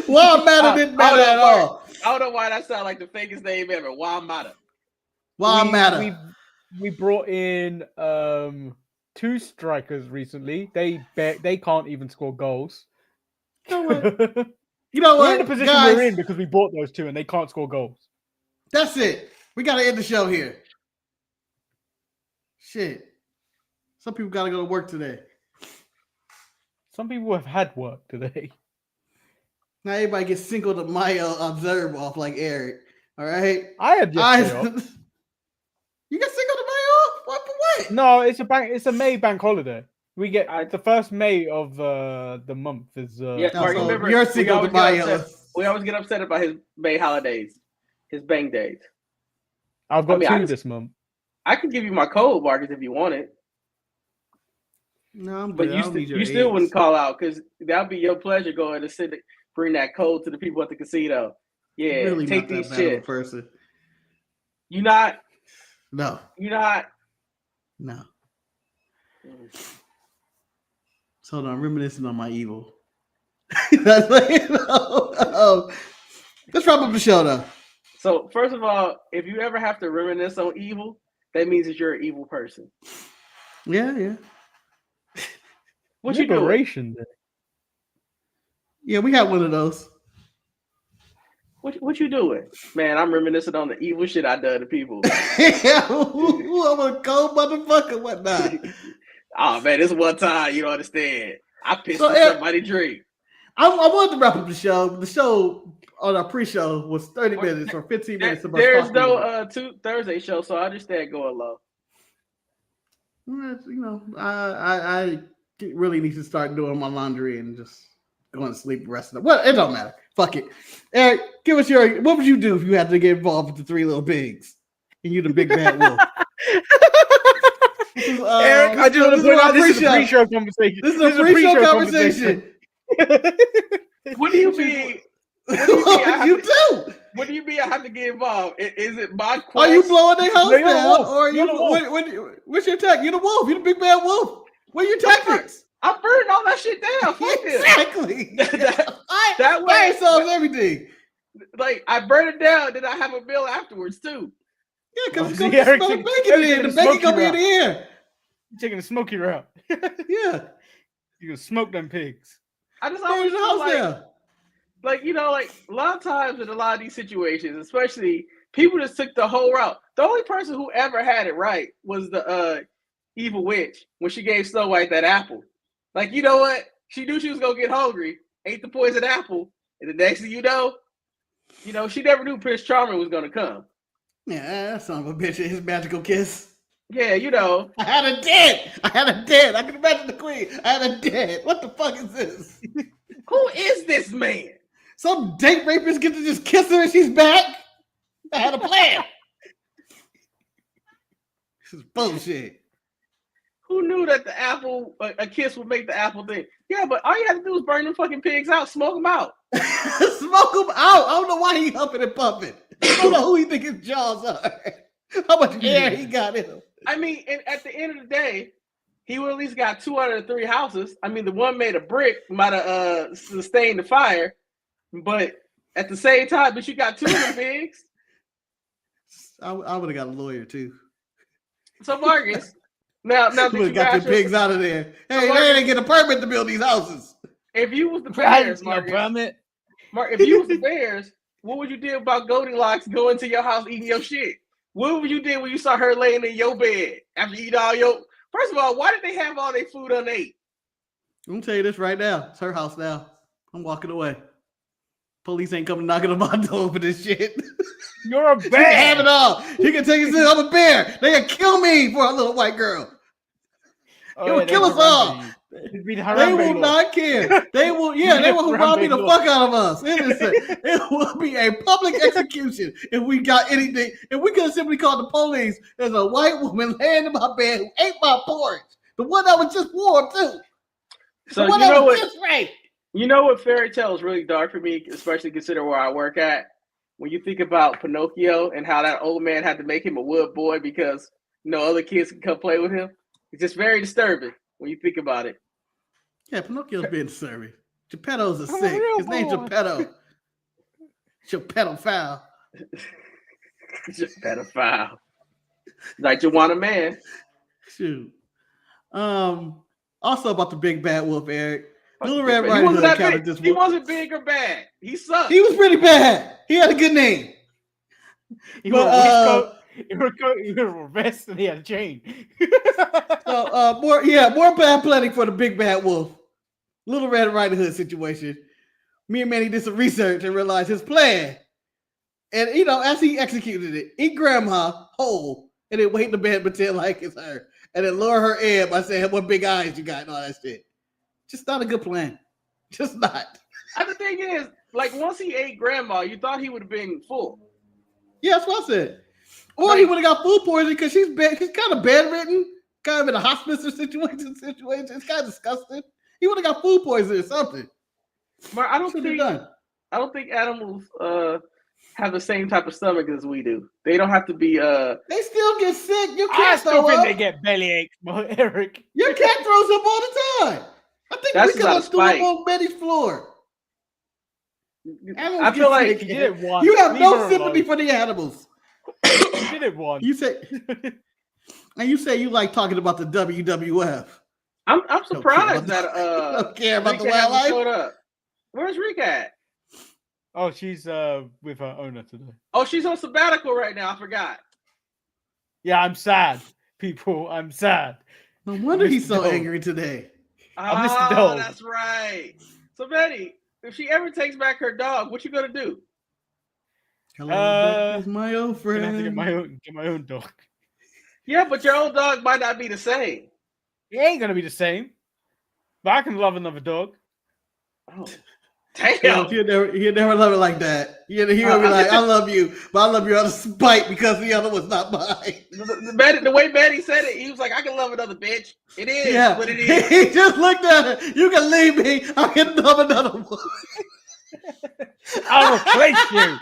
Juan Mata didn't matter at all. I don't know why that sounds like the fakest name ever. Juan Mata. Juan Mata. We brought in 2 strikers recently. They can't even score goals. You know what? We're in the position we're in because we bought those 2 and they can't score goals. That's it. We got to end the show here. Shit. Some people got to go to work today. Some people have had work today. Now everybody gets Cinco de Mayo observed off like Eric. All right? I had yesterday off. You got Cinco de Mayo off? What? No, it's a May bank holiday. We get the first May of the month is remember, your Cinco de Mayo. We always get upset about his May holidays, his bang days. I've got 2 this month. I can give you my code, Marcus, if you want it. No, I'm good. But you still wouldn't call out because that'll be your pleasure going to bring that code to the people at the casino. Yeah, really take these shit. Person. You not? No. You not? No. So hold on, reminiscing on my evil. Let's wrap up the show though. So first of all, if you ever have to reminisce on evil, that means that you're an evil person. Yeah. What you doing? Yeah, we had one of those. What you doing? Man, I'm reminiscing on the evil shit I done to people. I'm a cold motherfucker, whatnot. Oh man, this one time you don't understand. I pissed on somebody's drink. I wanted to wrap up the show. The show on our pre-show was 30 minutes or 15 minutes. There's no Thursday show, so I understand going low. I really need to start doing my laundry and just going to sleep the rest of the. Well, it don't matter. Fuck it. Eric, give us what would you do if you had to get involved with the 3 little pigs and you the big bad wolf? Eric, I just want to point out this is a pre-show conversation. This is a pre-show conversation. What do you mean? What do you mean I have to get involved? Is it my quest? Are you blowing their house down? Or are you? What's your tactic? You're the wolf. You're the big bad wolf. What are your tactics? I'm burning all that shit down. Exactly. that way solves everything. Like I burn it down, then I have a meal afterwards too. Yeah, because it's going to smell the bacon in. The bacon come in the air. You're taking the smoky route. Yeah. You're going to smoke them pigs. I just always feel like, a lot of times in a lot of these situations, especially people just took the whole route. The only person who ever had it right was the evil witch when she gave Snow White that apple. Like, you know what? She knew she was gonna get hungry, ate the poisoned apple, and the next thing you know, she never knew Prince Charming was gonna come. Yeah, that son of a bitch and his magical kiss. Yeah, I had a dead. I can imagine the queen. I had a dead. What the fuck is this? Who is this man? Some date rapist get to just kiss her and she's back? I had a plan. This is bullshit. Who knew that the apple, a kiss would make the apple thing? Yeah, but all you have to do is burn them fucking pigs out, smoke them out. Smoke them out. I don't know why he humping and pumping. I don't know who he think his jaws are. How much air he got in him. I mean, and at the end of the day, he would at least got 203 houses. I mean, the one made of brick might have sustained the fire, but at the same time, but you got 2 of them pigs. I would have got a lawyer too. So Marcus, now you would have got your pigs out of there. Hey, they didn't get a permit to build these houses. If you was the Bears, Marcus, if you was the Bears, what would you do about Goldilocks going to your house eating your shit? What would you do when you saw her laying in your bed after you eat all your? First of all, why did they have all their food unate? I'm gonna tell you this right now. It's her house now. I'm walking away. Police ain't coming knocking on my door for this shit. You're a bear. She can have it all. She can take it. I'm a bear. They can kill me for a little white girl. They will kill us all. They will not care. They will, they will harambe the fuck out of us. It will be a public execution if we got anything. If we could have simply called the police, there's a white woman laying in my bed who ate my porridge. The one that was just warm too. So the one that was just right. You know what fairy tale is really dark for me, especially considering where I work at. When you think about Pinocchio and how that old man had to make him a wood boy because other kids can come play with him. It's just very disturbing when you think about it. Yeah, Pinocchio's being disturbing. Geppetto's a sick. His name's Geppetto. Geppetto foul. Geppetto foul. Like Joanna Man. Shoot. Also about the big bad wolf, Eric. Little Red Riding Hood counted this. He wasn't big or bad. He sucked. He was pretty bad. He had a good name. He wore a vest and he had a chain. So more bad planning for the big bad wolf. Little Red Riding Hood situation. Me and Manny did some research and realized his plan. And as he executed it, eat grandma whole and then wait in the bed and pretend like it's her. And then lower her head by saying what big eyes you got and all that shit. Just not a good plan. Just not. And the thing is, like once he ate grandma, you thought he would have been full. Yeah, that's what I said. Or he would have got food poisoning because she's kind of bedridden, kind of in a hospice situation. It's kind of disgusting. He would have got food poisoning or something. Mark, I don't think animals have the same type of stomach as we do. They don't have to be. They still get sick. Your cat I still think they get bellyaches, Eric. Your cat throws up all the time. I think we could have threw up on Betty's floor. I feel like you did it once. You have no sympathy for the animals. You did it once. You say you like talking about the WWF. I'm surprised that don't care about Rika the wildlife. showed up. Where's Rika at? Oh, she's with her owner today. Oh, she's on sabbatical right now. I forgot. Yeah, I'm sad. People, I'm sad. No wonder he's so angry today. I missed the dog. That's right. So Betty, if she ever takes back her dog, what you gonna do? Hello, is my old friend. I have to get my own dog. Yeah, but your own dog might not be the same. It ain't gonna be the same. But I can love another dog. Oh, damn! He'll never love it like that. He'll be like, "I love you, but I love you out of spite because the other one's not mine." The way Manny said it, he was like, "I can love another bitch. It is what it is." He just looked at her. You can leave me. I can love another one. I'll replace you.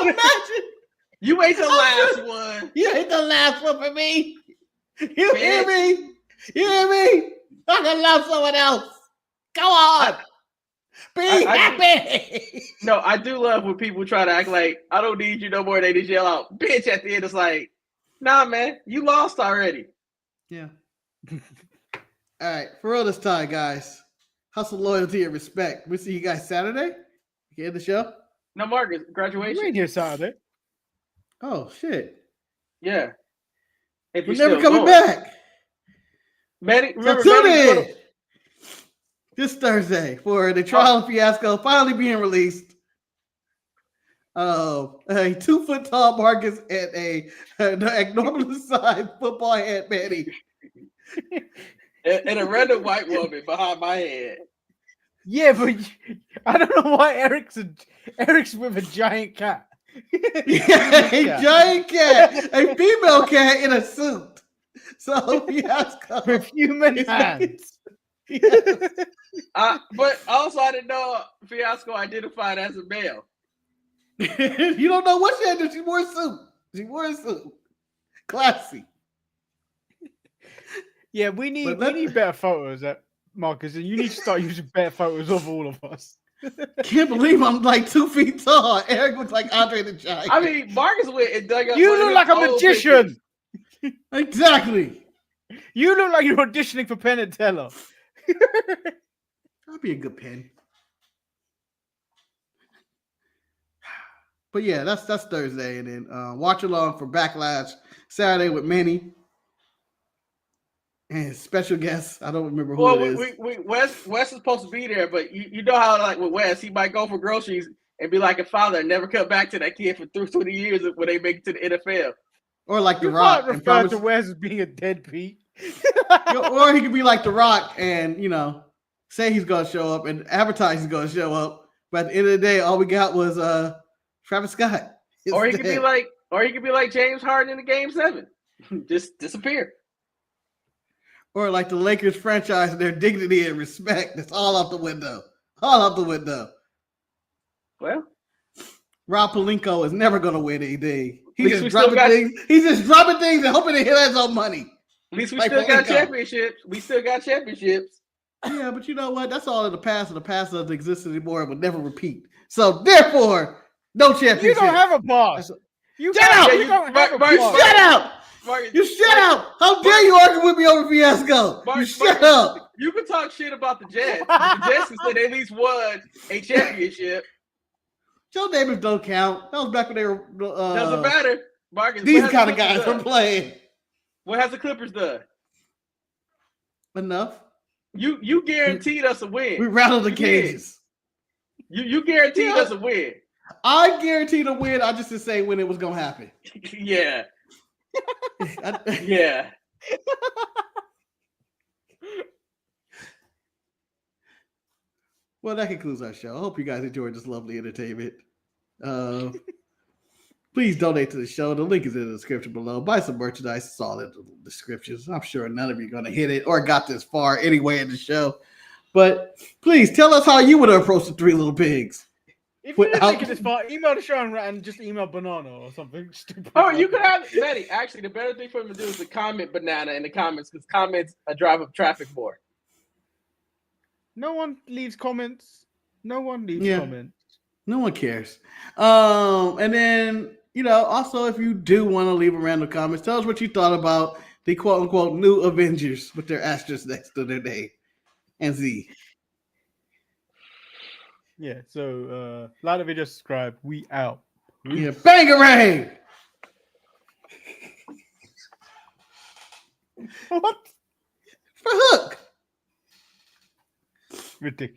Imagine. You ain't the last one. You ain't the last one for me. You hear me? You hear me? I can love someone else. Go on. Be happy. No, I do love when people try to act like I don't need you no more. They just yell out, bitch, at the end. It's like, nah, man, you lost already. Yeah. All right. For real this time, guys. Hustle, loyalty, and respect. We'll see you guys Saturday. You end the show? No, Marcus, graduation. You ain't here Saturday. Oh, shit. Yeah. We're never coming back. Manny, So remember tune Manny in this Thursday for the trial fiasco finally being released. A 2 foot tall Marcus and an abnormally sized football head Manny. and a random white woman behind my head. Yeah, but I don't know why Eric's with a giant cat. Yeah, a giant cat, a female cat in a suit. So fiasco with human hands. Yes. But also, I didn't know Fiasco identified as a male. You don't know what she had to. She wore a suit. She wore a suit. Classy. Yeah, we need better photos, Marcus, and you need to start using better photos of all of us. Can't believe I'm like 2 feet tall. Eric looks like Andre the Giant. I mean, Marcus went and dug up. You look like a magician. Exactly. You look like you're auditioning for Penn and Teller. That'd be a good pen. But yeah, that's Thursday, and then watch along for Backlash Saturday with Manny and special guests. I don't remember who it is. Wes is supposed to be there, but you know how like with Wes, he might go for groceries and be like a father and never come back to that kid for 20 years when they make it to the NFL. Or like The You Rock. can't refer to Wes as being a deadbeat. Or he could be like The Rock and say he's gonna show up and advertise he's gonna show up, but at the end of the day, all we got was Travis Scott. Or he could be like James Harden in the Game 7. Just disappear. Or like the Lakers franchise and their dignity and respect. That's all out the window. All out the window. Well, Rob Pelinka is never gonna win anything. He's He's just dropping things and hoping to hit his own money. At least we still got championships. We still got championships. Yeah, but you know what? That's all in the past, and the past doesn't exist anymore and will never repeat. So therefore, no championship. You don't have a past. Shut up! You don't have a You past. shut up! You shut up! How dare you argue with me over Fiasco? You shut up! You can talk shit about the Jets. The Jets said they at least won a championship. Joe Davis don't count. That was back when they were. Doesn't matter, Marcus. These kind of guys were playing. What has the Clippers done? Enough. You guaranteed us a win. We rattled the cages. You guaranteed us a win. I guaranteed a win. I just didn't say when it was gonna happen. Yeah. Yeah. Well, that concludes our show. I hope you guys enjoyed this lovely entertainment. Please donate to the show. The link is in the description below. Buy some merchandise. It's all in the descriptions. I'm sure none of you are going to hit it or got this far anyway in the show. But please tell us how you would approach the Three Little Pigs. If you didn't make it this far, email the show and just email Banana or something stupid. Oh, you could have Manny. Actually, the better thing for him to do is to comment Banana in the comments because comments drive up traffic more. No one leaves comments. No one leaves comments. No one cares. And then, also if you do want to leave a random comments, tell us what you thought about the quote unquote new Avengers with their asterisks next to their name and Z. Yeah, so like the video, subscribe. We out. Yeah, bangarang! What? For Hook. Ridiculous.